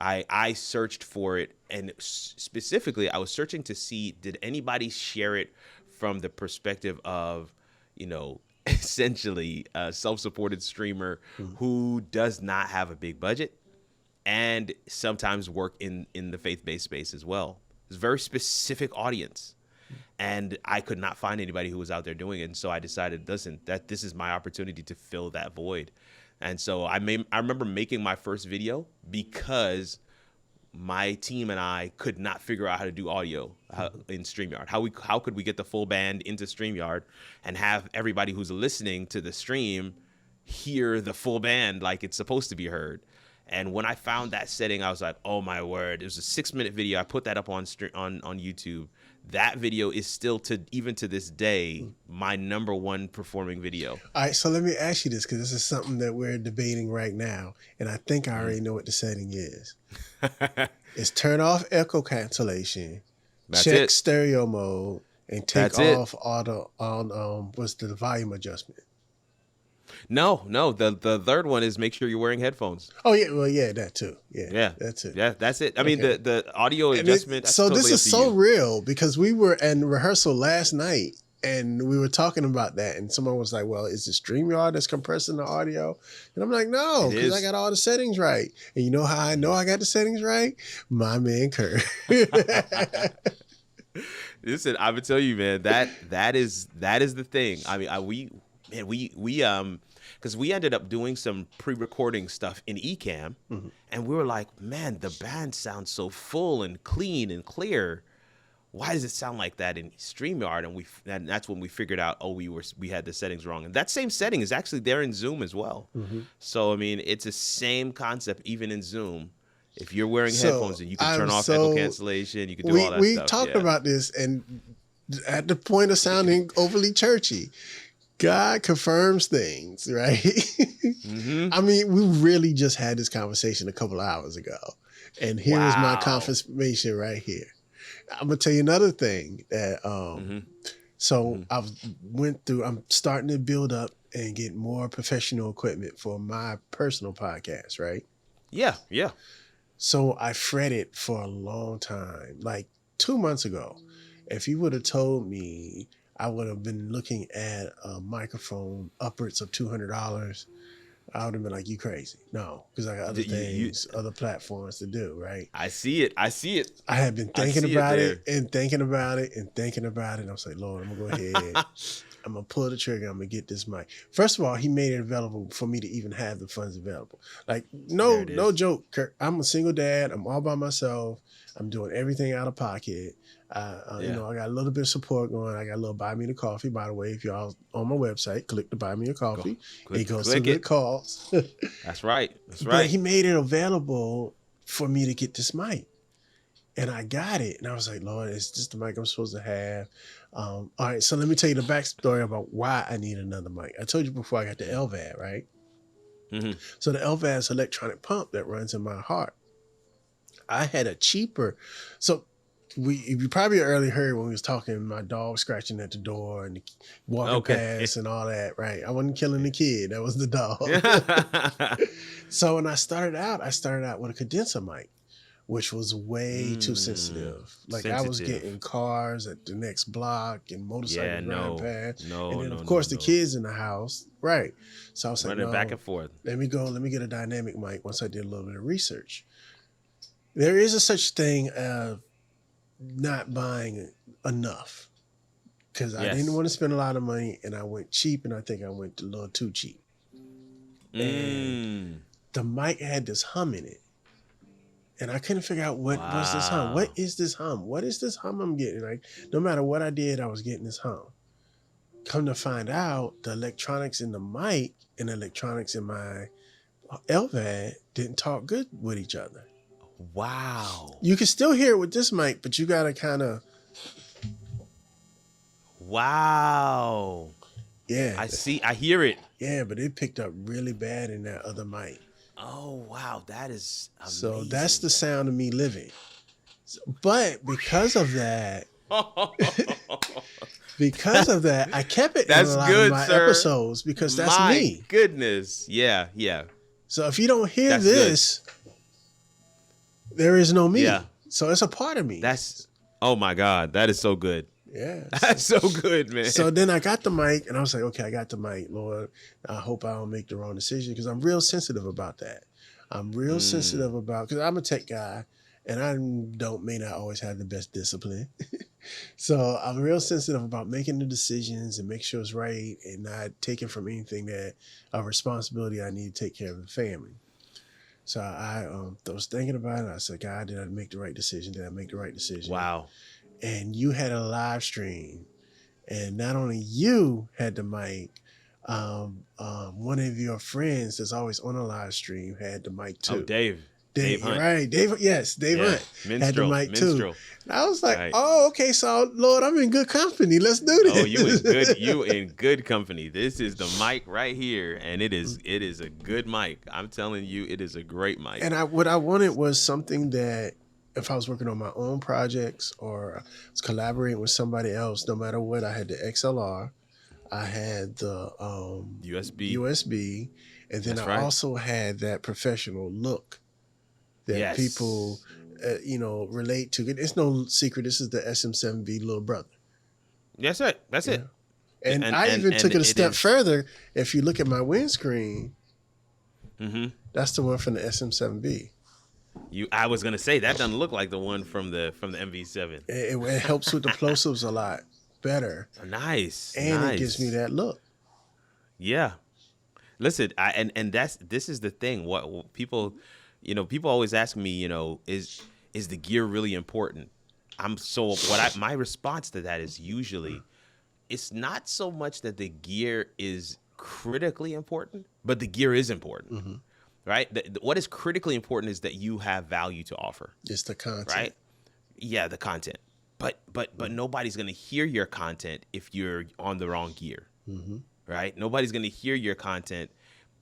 I searched for it. And specifically, I was searching to see, did anybody share it from the perspective of, you know, essentially a self-supported streamer who does not have a big budget and sometimes work in the faith-based space as well. It's a very specific audience. And I could not find anybody who was out there doing it. And so I decided, listen, that this is my opportunity to fill that void. And so I remember making my first video because my team and I could not figure out how to do audio in StreamYard. How could we get the full band into StreamYard and have everybody who's listening to the stream hear the full band like it's supposed to be heard? And when I found that setting, I was like, oh my word. It was a 6-minute video. I put that up on YouTube. That video is still, even to this day, my #1 performing video. All right, so let me ask you this, because this is something that we're debating right now, and I think I already know what the setting is. It's turn off echo cancellation, check stereo mode, and take off auto on what's the volume adjustment. No. The third one is make sure you're wearing headphones. Oh yeah, well yeah, that too. Yeah, that's it. Yeah, that's it. I mean the audio adjustment. So this is so real because we were in rehearsal last night and we were talking about that, and someone was like, "Well, is it StreamYard that's compressing the audio?" And I'm like, "No, because I got all the settings right." And you know how I know I got the settings right? My man Kirk. Listen, I would tell you, man, that is the thing. I mean, Man, we because we ended up doing some pre-recording stuff in Ecamm, and we were like, man, the band sounds so full and clean and clear. Why does it sound like that in StreamYard? And that's when we figured out, we had the settings wrong. And that same setting is actually there in Zoom as well. So I mean, it's the same concept even in Zoom. If you're wearing headphones, and you can turn off echo cancellation, you can do all that stuff. We talked about this, and at the point of sounding overly churchy, God confirms things, right? I mean, we really just had this conversation a couple of hours ago, and here is my confirmation right here. I'm gonna tell you another thing that so I'm starting to build up and get more professional equipment for my personal podcast, right? Yeah. So I fretted for a long time. Like 2 months ago, if you would have told me, I would have been looking at a microphone upwards of $200. I would have been like, you crazy. No, because I got other things, other platforms to do, right? I see it. I had been thinking about it and thinking about it and thinking about it. And I was like, Lord, I'm going to go ahead. I'm going to pull the trigger. I'm going to get this mic. First of all, he made it available for me to even have the funds available. Like, no joke, Kirk. I'm a single dad. I'm all by myself. I'm doing everything out of pocket. You know, I got a little bit of support going. I got a little buy me the coffee. By the way, if y'all on my website, click the buy me a coffee. It goes to good cause. That's right. But he made it available for me to get this mic. And I got it. And I was like, Lord, is this the mic I'm supposed to have? All right, so let me tell you the backstory about why I need another mic. I told you before I got the LVAD, right? So the LVAD is an electronic pump that runs in my heart. I had a cheaper, so you probably earlier heard when we was talking, my dog scratching at the door and walking past and all that, right? I wasn't killing the kid. That was the dog. So when I started out with a condenser mic, which was way too sensitive. Like I was getting cars at the next block and motorcycles driving past. And then of course the kids in the house. Right. So I was like, running back and forth. Let me get a dynamic mic once I did a little bit of research. There is a such thing of not buying enough because I didn't want to spend a lot of money and I went cheap, and I think I went a little too cheap. And the mic had this hum in it, and I couldn't figure out what was this hum. What is this hum? What is this hum I'm getting? Like no matter what I did, I was getting this hum. Come to find out, the electronics in the mic and the electronics in my LVAD didn't talk good with each other. Wow. You can still hear it with this mic, but you got to kind of. Wow. Yeah. I hear it. Yeah, but it picked up really bad in that other mic. Oh, wow. That is amazing. So that's the sound of me living. But because of that, I kept it in a lot of my episodes because that's me. My goodness. Yeah. So if you don't hear this, there is no me. Yeah. So it's a part of me. Oh my God. That is so good. Yeah. That's so good, man. So then I got the mic and I was like, okay, I got the mic, Lord. I hope I don't make the wrong decision because I'm real sensitive about that. I'm real sensitive about, because I'm a tech guy and I may not always have the best discipline. So I'm real sensitive about making the decisions and make sure it's right and not taking from anything that a responsibility I need to take care of the family. So I was thinking about it. I said, God, did I make the right decision? Did I make the right decision? Wow. And you had a live stream. And not only you had the mic, one of your friends that's always on a live stream had the mic too. Oh, Dave Hunt. Right. Dave Hunt. Minstrel, had the mic too. And I was like, right. Oh, okay. So Lord, I'm in good company. Let's do this. Oh, you in good company. This is the mic right here. And it is a good mic. I'm telling you, it is a great mic. And what I wanted was something that if I was working on my own projects or I was collaborating with somebody else, no matter what, I had the XLR, I had the USB, and then I also had that professional look that people, relate to. It's no secret. This is the SM7B little brother. That's it. That's it. And I even took it a step further. If you look at my windscreen, that's the one from the SM7B. I was gonna say that doesn't look like the one from the MV7. It helps with the plosives a lot better. Nice. And it gives me that look. Yeah. Listen, this is the thing. What people, people always ask me, is the gear really important? My response to that is usually it's not so much that the gear is critically important, but the gear is important. Mm-hmm. Right? What is critically important is that you have value to offer. It's the content. Right? Yeah, the content. But nobody's going to hear your content if you're on the wrong gear. Mm-hmm. Right? Nobody's going to hear your content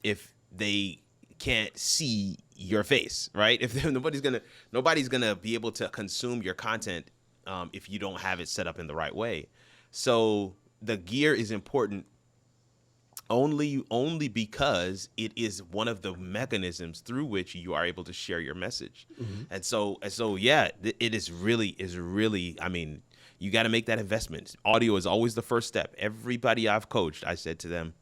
if they can't see your face, right? If nobody's gonna be able to consume your content if you don't have it set up in the right way. So the gear is important only because it is one of the mechanisms through which you are able to share your message. Mm-hmm. And so yeah, it is really. I mean, you got to make that investment. Audio is always the first step. Everybody I've coached, I said to them,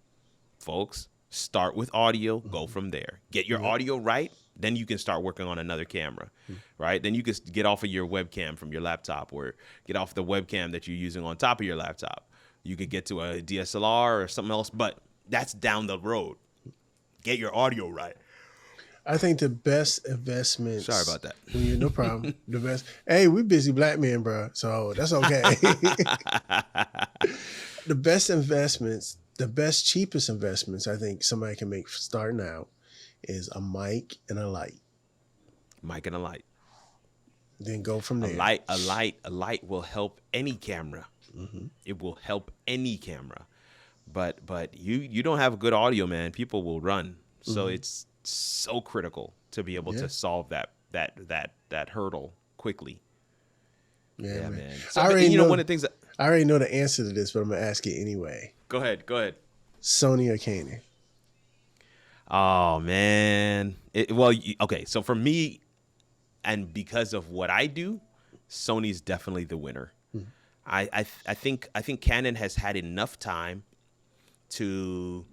folks, start with audio, go from there. Get your audio right, then you can start working on another camera, right? Then you can get off of your webcam from your laptop or get off the webcam that you're using on top of your laptop. You could get to a DSLR or something else, but that's down the road. Get your audio right. I think the best investments. Sorry about that. No problem. The best. Hey, we busy black men, bro, so that's okay. The best investments. The best, cheapest investments I think somebody can make starting out is a mic and a light. Mic and a light. Then go from there. A light will help any camera. Mm-hmm. It will help any camera. But you don't have good audio, man. People will run. So it's so critical to be able to solve that hurdle quickly. Yeah, man. So one of the things that I already know the answer to this, but I'm gonna ask it anyway. Go ahead. Sony or Canon? Oh man. Okay. So for me, and because of what I do, Sony's definitely the winner. Hmm. I think Canon has had enough time to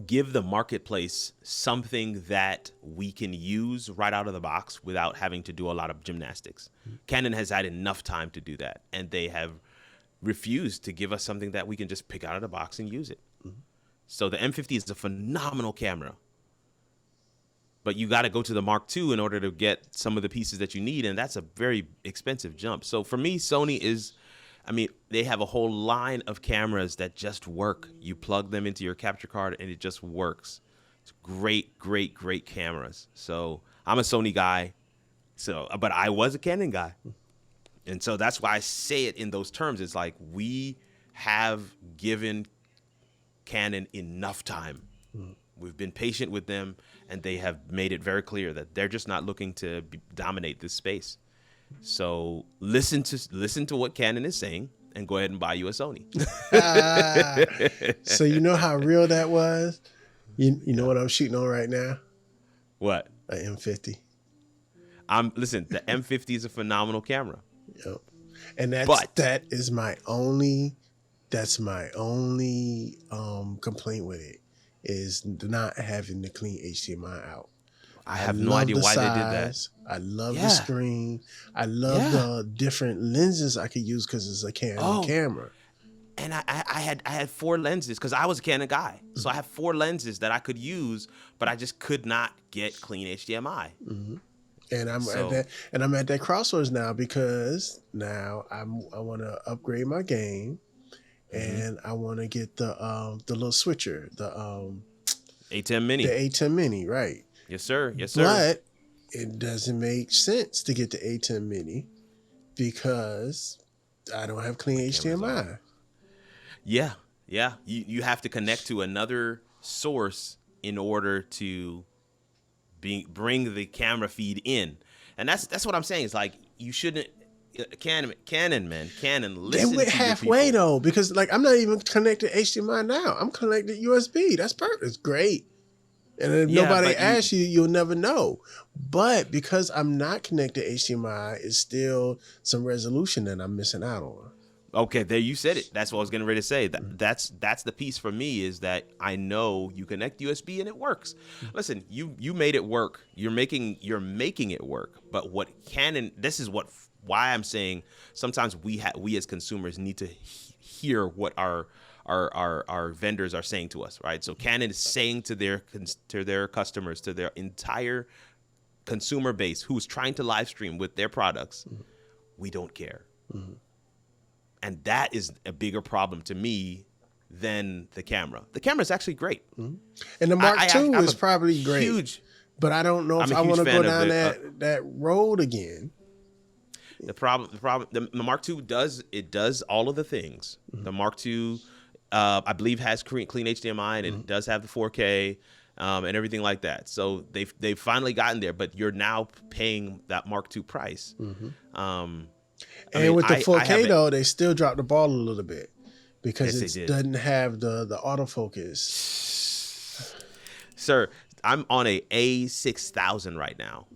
give the marketplace something that we can use right out of the box without having to do a lot of gymnastics. Mm-hmm. Canon has had enough time to do that, and they have refused to give us something that we can just pick out of the box and use it. Mm-hmm. So the M50 is a phenomenal camera, but you got to go to the Mark II in order to get some of the pieces that you need, and that's a very expensive jump. So for me, Sony is, they have a whole line of cameras that just work. You plug them into your capture card, and it just works. It's great, great, great cameras. So I'm a Sony guy, but I was a Canon guy. And so that's why I say it in those terms. It's like we have given Canon enough time. We've been patient with them, and they have made it very clear that they're just not looking to dominate this space. So listen to what Canon is saying and go ahead and buy you a Sony. So you know how real that was? You know what I'm shooting on right now? What? An M50. Listen, the M50 is a phenomenal camera. Yep. And that's my only complaint with it is not having the clean HDMI out. I have no idea why they did that. I love the screen. I love the different lenses I could use because it's a Canon camera. And I had 4 lenses because I was a Canon guy. So I have 4 lenses that I could use, but I just could not get clean HDMI. Mm-hmm. And I'm at that crossroads now because now I want to upgrade my game, and I want to get the little switcher, the A10 Mini. The A10 Mini, right? Yes, sir. But it doesn't make sense to get the A10 Mini because I don't have clean HDMI. Yeah. You have to connect to another source in order to bring the camera feed in, and that's what I'm saying. It's like you shouldn't. Canon, listen. They went halfway though, because like I'm not even connected to HDMI now. I'm connected USB. That's perfect. It's great. And if nobody asks you, you'll never know. But because I'm not connected to HDMI, it's still some resolution that I'm missing out on. Okay, there you said it. That's what I was getting ready to say. That's the piece for me is that I know you connect USB and it works. Listen, you made it work. You're making it work. But what Canon, this is why I'm saying sometimes we as consumers need to hear what our our vendors are saying to us, right? So Canon is saying to their customers, to their entire consumer base who's trying to live stream with their products, we don't care. And that is a bigger problem to me than the camera. The camera is actually great. And the Mark II is probably great. Huge, but I don't know if I want to go down that road again. The Mark II does all of the things. The Mark II, I believe, has clean HDMI, and it does have the 4K and everything like that. So they've finally gotten there, but you're now paying that Mark II price. With the 4K though, they still dropped the ball a little bit because it doesn't have the autofocus. Sir, I'm on a A6000 right now.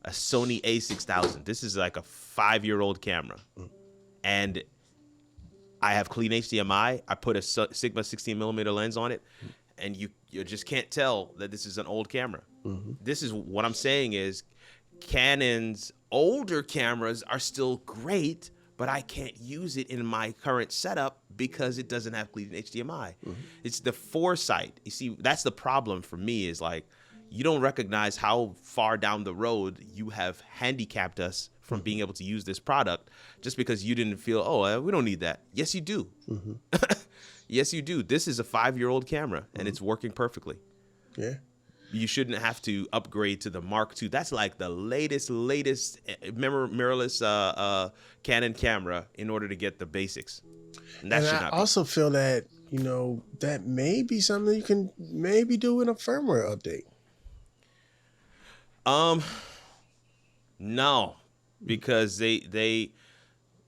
A Sony A6000. This is like a 5-year-old camera. And I have clean HDMI. I put a Sigma 16mm lens on it, and you just can't tell that this is an old camera. This is what I'm saying is Canon's older cameras are still great, but I can't use it in my current setup because it doesn't have clean HDMI. It's the foresight. You see, that's the problem for me is like, you don't recognize how far down the road you have handicapped us from being able to use this product just because you didn't feel, we don't need that. Yes, you do. Yes, you do. This is a 5-year-old camera, and it's working perfectly. Yeah. You shouldn't have to upgrade to the Mark II. That's like the latest mirrorless Canon camera in order to get the basics. And I also feel that, that may be something you can maybe do in a firmware update. No, because they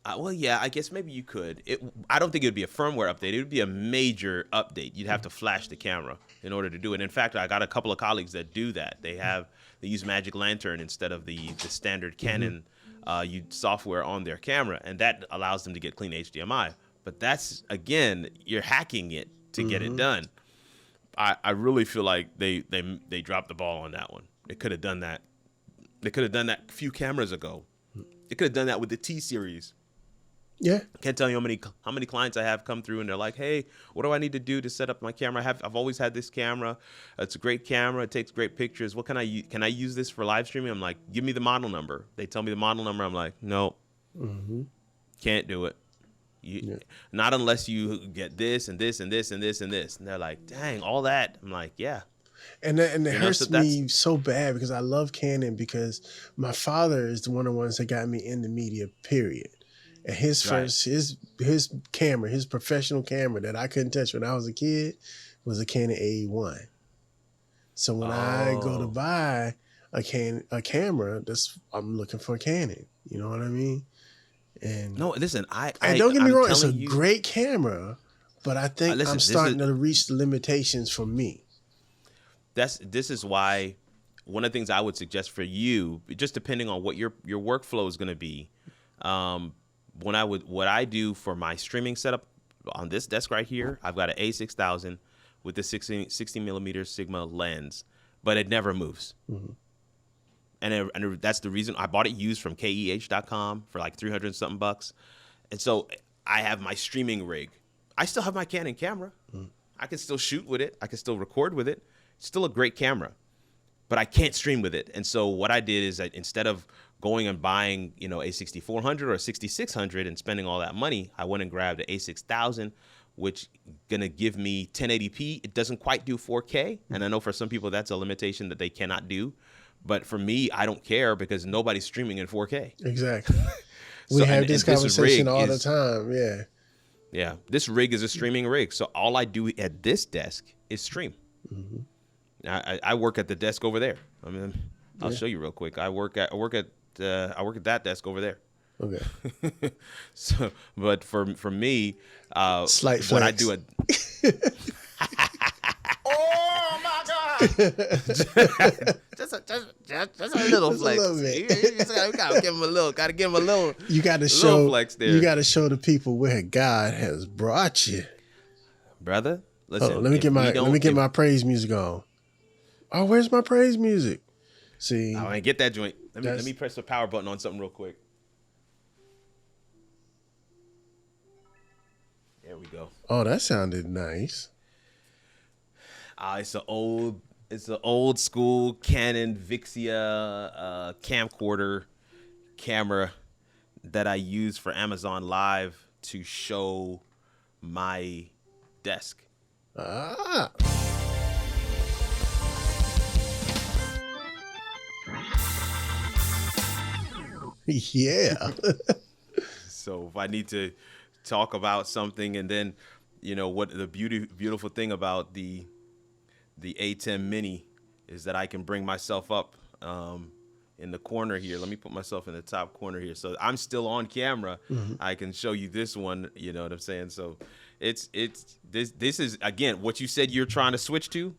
I guess maybe you could. I don't think it would be a firmware update. It would be a major update. You'd have to flash the camera in order to do it. In fact, I got a couple of colleagues that do that. They use Magic Lantern instead of the standard Canon software on their camera, and that allows them to get clean HDMI. But that's, again, you're hacking it to get it done. I really feel like they dropped the ball on that one. They could have done that. They could have done that a few cameras ago. They could have done that with the T series. Yeah. Can't tell you how many clients I have come through and they're like, hey, what do I need to do to set up my camera? I've always had this camera. It's a great camera. It takes great pictures. What can I use this for live streaming? I'm like, give me the model number. They tell me the model number. I'm like, no, can't do it. Not unless you get this and this and this and this and this. And they're like, dang, all that. I'm like, yeah. And it hurts me so bad because I love Canon because my father is one of the ones that got me into media, period. And his camera, his professional camera that I couldn't touch when I was a kid was a Canon AE1. So when I go to buy a camera, I'm looking for a Canon. You know what I mean? And no, listen, and don't get me wrong, it's a great camera, but I think I'm starting to reach the limitations for me. This is why one of the things I would suggest for you, just depending on what your workflow is going to be, what I do for my streaming setup on this desk right here, I've got an A6000 with the 60mm Sigma lens, but it never moves. And that's the reason I bought it used from KEH.com for like $300 something bucks. And so I have my streaming rig. I still have my Canon camera. I can still shoot with it. I can still record with it. It's still a great camera, but I can't stream with it. And so what I did is that instead of going and buying, a 6400 or a 6600 and spending all that money, I went and grabbed an A6000, which gonna give me 1080p. It doesn't quite do 4K, and I know for some people that's a limitation that they cannot do. But for me, I don't care because nobody's streaming in 4K. Exactly. We have this conversation all the time. Yeah. Yeah. This rig is a streaming rig. So all I do at this desk is stream. I work at the desk over there. I mean, I'll show you real quick. I work at that desk over there. Okay. So, but for me, slight what flex. I do at Oh my God! just a little flex. A little bit. You gotta give him a little. You got to show flex there. You got to show the people where God has brought you, brother. Listen, let me get my praise music on. Oh, where's my praise music? See, I get that joint. Let me press the power button on something real quick. There we go. Oh, that sounded nice. It's an old school Canon Vixia camcorder camera that I use for Amazon Live to show my desk. Ah. Yeah. So if I need to talk about something, and then, what the beautiful thing about the A10 Mini is that I can bring myself up in the corner here. Let me put myself in the top corner here. So I'm still on camera. Mm-hmm. I can show you this one, you know what I'm saying? So this is, again, what you said you're trying to switch to.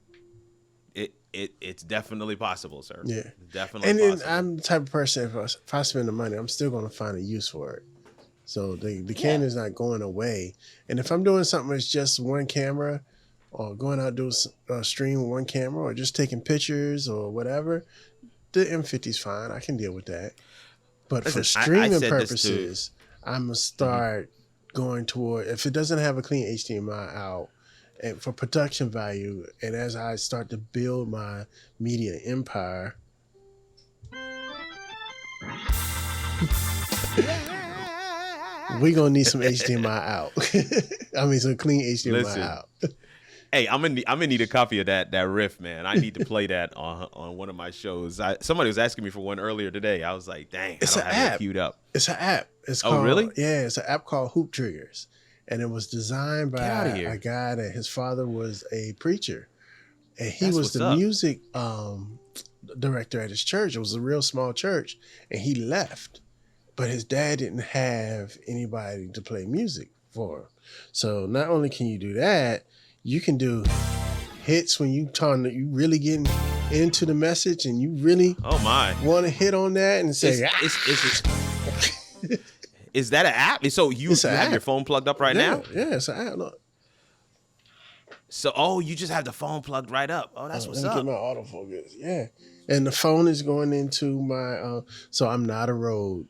It's definitely possible, sir. Yeah. Definitely and possible. then I'm the type of person, if I spend the money, I'm still going to find a use for it. So the Canon is not going away. And if I'm doing something that's just one camera, or going out do a stream with one camera, or just taking pictures or whatever, the M50 is fine. I can deal with that. But for streaming purposes, I'm going to start going toward, if it doesn't have a clean HDMI out, and for production value, and as I start to build my media empire, we're going to need some HDMI out. I mean, some clean HDMI out. Hey, I'm gonna need a copy of that riff, man. I need to play that on one of my shows. Somebody was asking me for one earlier today. I was like, dang, I don't have it queued up. It's an app. It's called, really? Yeah, it's an app called Hoop Triggers. And it was designed by a guy that his father was a preacher. And he was the music director at his church. It was a real small church. And he left. But his dad didn't have anybody to play music for him. So not only can you do that, you can do hits when you really getting into the message and you really want to hit on that and say, is that an app? So you have your phone plugged up right now? Yeah, it's an app. Look. So, you just have the phone plugged right up. Oh, that's what's up. Let me get my autofocus. Yeah. And the phone is going into my, so I'm not a Rode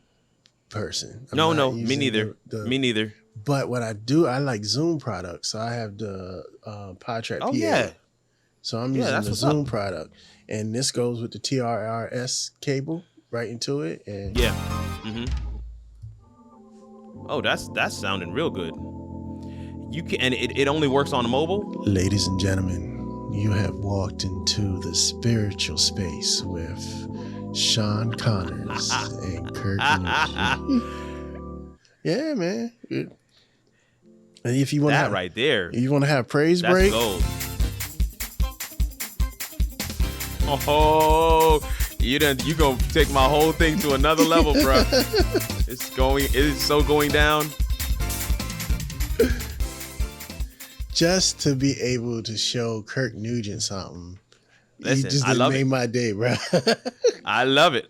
person. No, me neither. Me neither. But what I do, I like Zoom products. So I have the PodTrack PA. Yeah. So I'm using the Zoom product. And this goes with the TRRS cable right into it. And yeah. Mm-hmm. Oh, that's sounding real good. You can, and it only works on mobile? Ladies and gentlemen, you have walked into the spiritual space with shawnconnors and Kirk Nugent. Yeah, man. And if you want that right there, you want to have praise break. Gold. Oh, you gonna take my whole thing to another level, bro. It is so going down. Just to be able to show Kirk Nugent something. Listen, you just made my day, bro. I love it.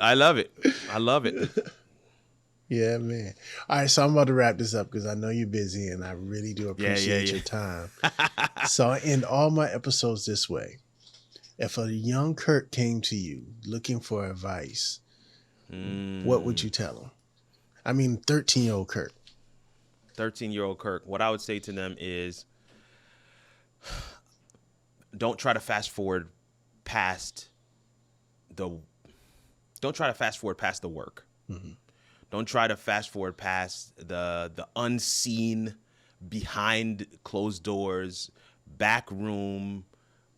Yeah, man. All right, so I'm about to wrap this up because I know you're busy and I really do appreciate your time. So I end all my episodes this way. If a young Kirk came to you looking for advice, what would you tell him? I mean, 13-year-old Kirk. 13-year-old Kirk. What I would say to them is, don't try to fast forward past the work. Mm-hmm. Don't try to fast forward past the unseen, behind closed doors, backroom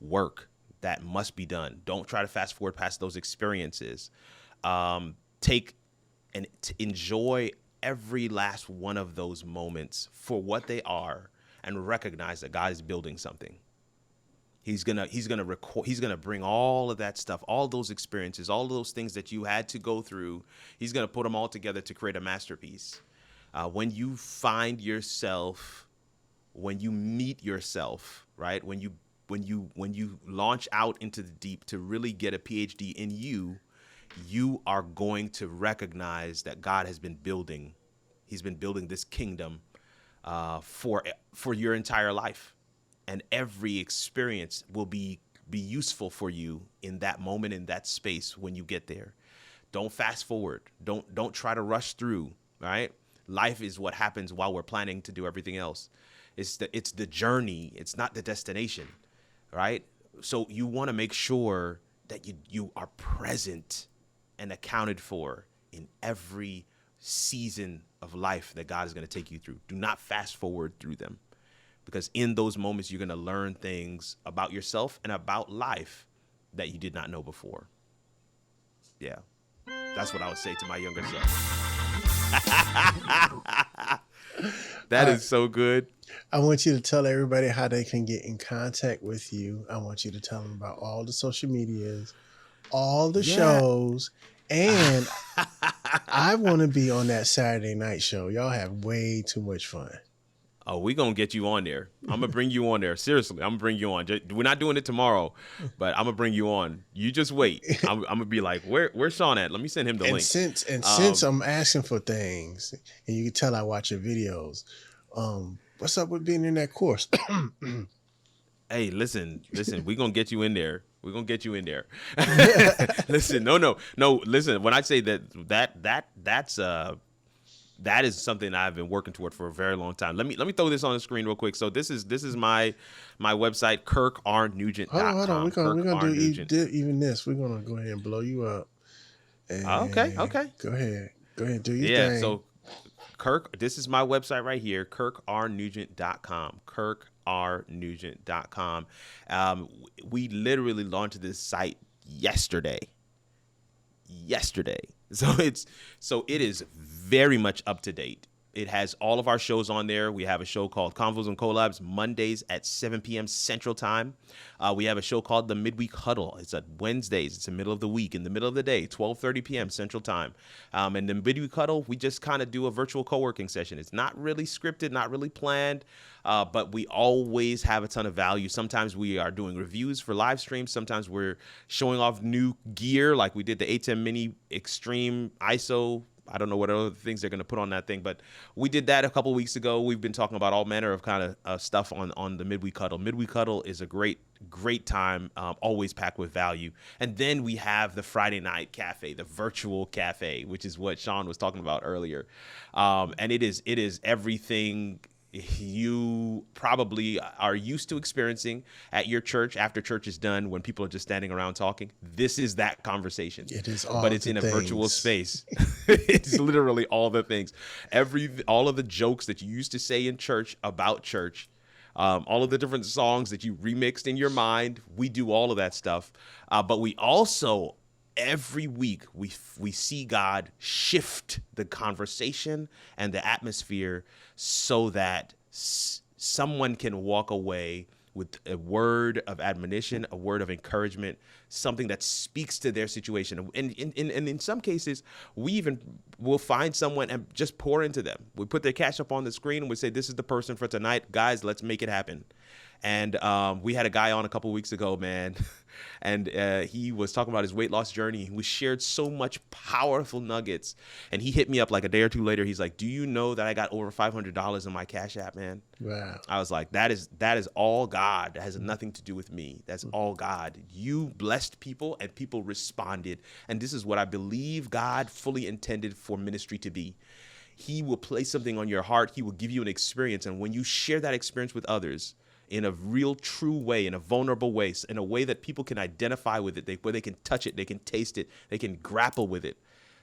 work that must be done. Don't try to fast forward past those experiences. Take and enjoy every last one of those moments for what they are, and recognize that God is building something. He's gonna bring all of that stuff, all those experiences, all of those things that you had to go through. He's gonna put them all together to create a masterpiece. When you find yourself, when you meet yourself, right? When you launch out into the deep to really get a PhD in you, you are going to recognize that God has been building. He's been building this kingdom for your entire life. And every experience will be useful for you in that moment, in that space when you get there. Don't fast forward. Don't try to rush through, right? Life is what happens while we're planning to do everything else. It's the journey. It's not the destination, right? So you want to make sure that you are present and accounted for in every season of life that God is going to take you through. Do not fast forward through them, because in those moments, you're going to learn things about yourself and about life that you did not know before. Yeah, that's what I would say to my younger self. That is so good. I want you to tell everybody how they can get in contact with you. I want you to tell them about all the social medias, all the shows, and I want to be on that Saturday night show. Y'all have way too much fun. Oh, we're going to get you on there. I'm going to bring you on there. Seriously, I'm going to bring you on. We're not doing it tomorrow, but I'm going to bring you on. You just wait. I'm going to be like, where's Sean at? Let me send him the link. Since I'm asking for things, and you can tell I watch your videos, what's up with being in that course? Hey, listen, we're going to get you in there. We're going to get you in there. Listen, no. Listen, when I say that is something I've been working toward for a very long time. Let me throw this on the screen real quick. So this is my website, KirkRNugent.com. Hold on. We're gonna do even this. We're gonna go ahead and blow you up. Okay. Go ahead. Do your thing. Yeah. So this is my website right here, KirkRNugent.com. KirkRNugent.com. We literally launched this site yesterday. So it is very much up to date. It has all of our shows on there. We have a show called Convos and Collabs Mondays at 7 p.m. Central Time. We have a show called The Midweek Huddle. It's at Wednesdays. It's the middle of the week, in the middle of the day, 12:30 p.m. Central Time. And the Midweek Huddle, we just kind of do a virtual co-working session. It's not really scripted, not really planned, but we always have a ton of value. Sometimes we are doing reviews for live streams. Sometimes we're showing off new gear, like we did the A10 Mini Extreme ISO. I don't know what other things they're going to put on that thing, but we did that a couple weeks ago. We've been talking about all manner of kind of stuff on the Midweek Huddle. Midweek Huddle is a great time, always packed with value. And then we have the Friday Night Cafe, the virtual cafe, which is what Sean was talking about earlier. And it is everything you probably are used to experiencing at your church after church is done, when people are just standing around talking. This is that conversation. It is all, but it's in a virtual space. It's literally all the things, all of the jokes that you used to say in church about church, all of the different songs that you remixed in your mind. We do all of that stuff. But we also, every week, we see God shift the conversation and the atmosphere so that someone can walk away with a word of admonition, a word of encouragement, something that speaks to their situation. And in some cases, we even will find someone and just pour into them. We put their cash up on the screen and we say, this is the person for tonight. Guys, let's make it happen. And we had a guy on a couple weeks ago, man, and he was talking about his weight loss journey. We shared so much powerful nuggets, and he hit me up like a day or two later. He's like, do you know that I got over $500 in my Cash App, man? Wow. I was like, that is all God. That has nothing to do with me. That's all God. You blessed people, and people responded. And this is what I believe God fully intended for ministry to be. He will place something on your heart. He will give you an experience. And when you share that experience with others, in a real, true way, in a vulnerable way, in a way that people can identify with it, where they can touch it, they can taste it, they can grapple with it.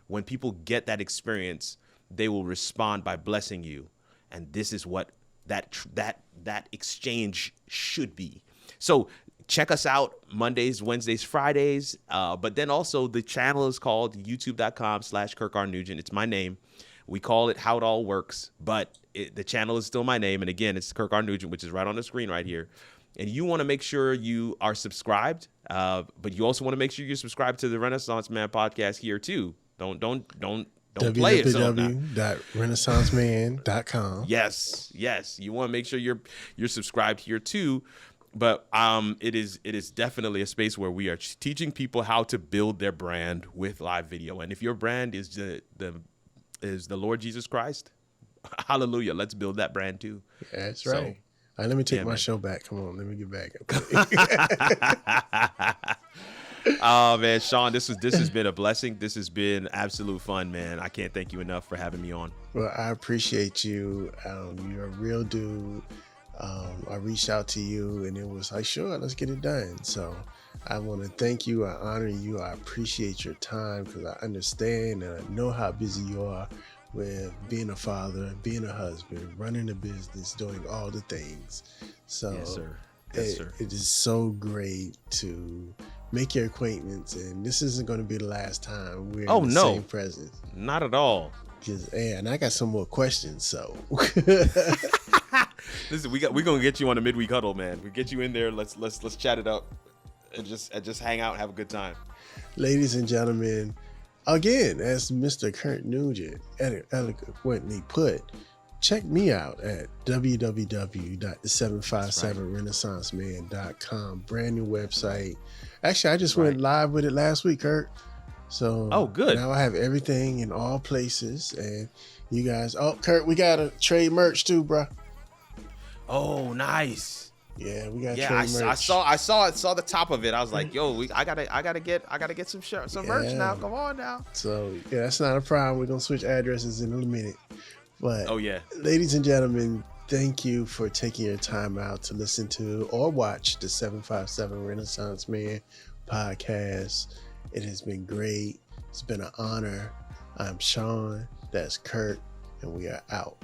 When people get that experience, they will respond by blessing you. And this is what that exchange should be. So check us out Mondays, Wednesdays, Fridays. But then also the channel is called youtube.com/KirkRNugent. It's my name. We call it How It All Works, but the channel is still my name. And again, it's Kirk R. Nugent, which is right on the screen right here. And you want to make sure you are subscribed, but you also want to make sure you're subscribed to the Renaissance Man podcast here too. Don't play it. www.renaissanceman.com. Yes. You want to make sure you're subscribed here too. But it is definitely a space where we are teaching people how to build their brand with live video. And if your brand is the Lord Jesus Christ, hallelujah, let's build that brand too. Yeah, that's right. All right, let me take my show back. Come on, let me get back. Oh man, Sean, this has been a blessing. This has been absolute fun, man. I can't thank you enough for having me on. Well, I appreciate you. You're a real dude. I reached out to you and it was like, sure, let's get it done. So I want to thank you. I honor you. I appreciate your time because I understand and I know how busy you are with being a father, being a husband, running a business, doing all the things. So yes, sir. Yes, sir. It is so great to make your acquaintance, and this isn't going to be the last time we're in the same presence. Not at all. And I got some more questions, so listen, we're gonna get you on a midweek huddle, man. We get you in there. Let's chat it up and just hang out and have a good time. Ladies and gentlemen, again, as Mr. Kirk Nugent eloquently put, check me out at www.the757renaissanceman.com. Brand new website. Actually, I just went live with it last week, Kirk. So good. Now I have everything in all places, and you guys. Oh, Kirk, we got a trade merch too, bro. Oh, nice. Yeah, we got trade merch. I saw the top of it. I was like, yo, I gotta get some merch now. Come on now. So yeah, that's not a problem. We're gonna switch addresses in a minute. But ladies and gentlemen, thank you for taking your time out to listen to or watch the 757 Renaissance Man podcast. It has been great. It's been an honor. I'm Sean. That's Kirk, and we are out.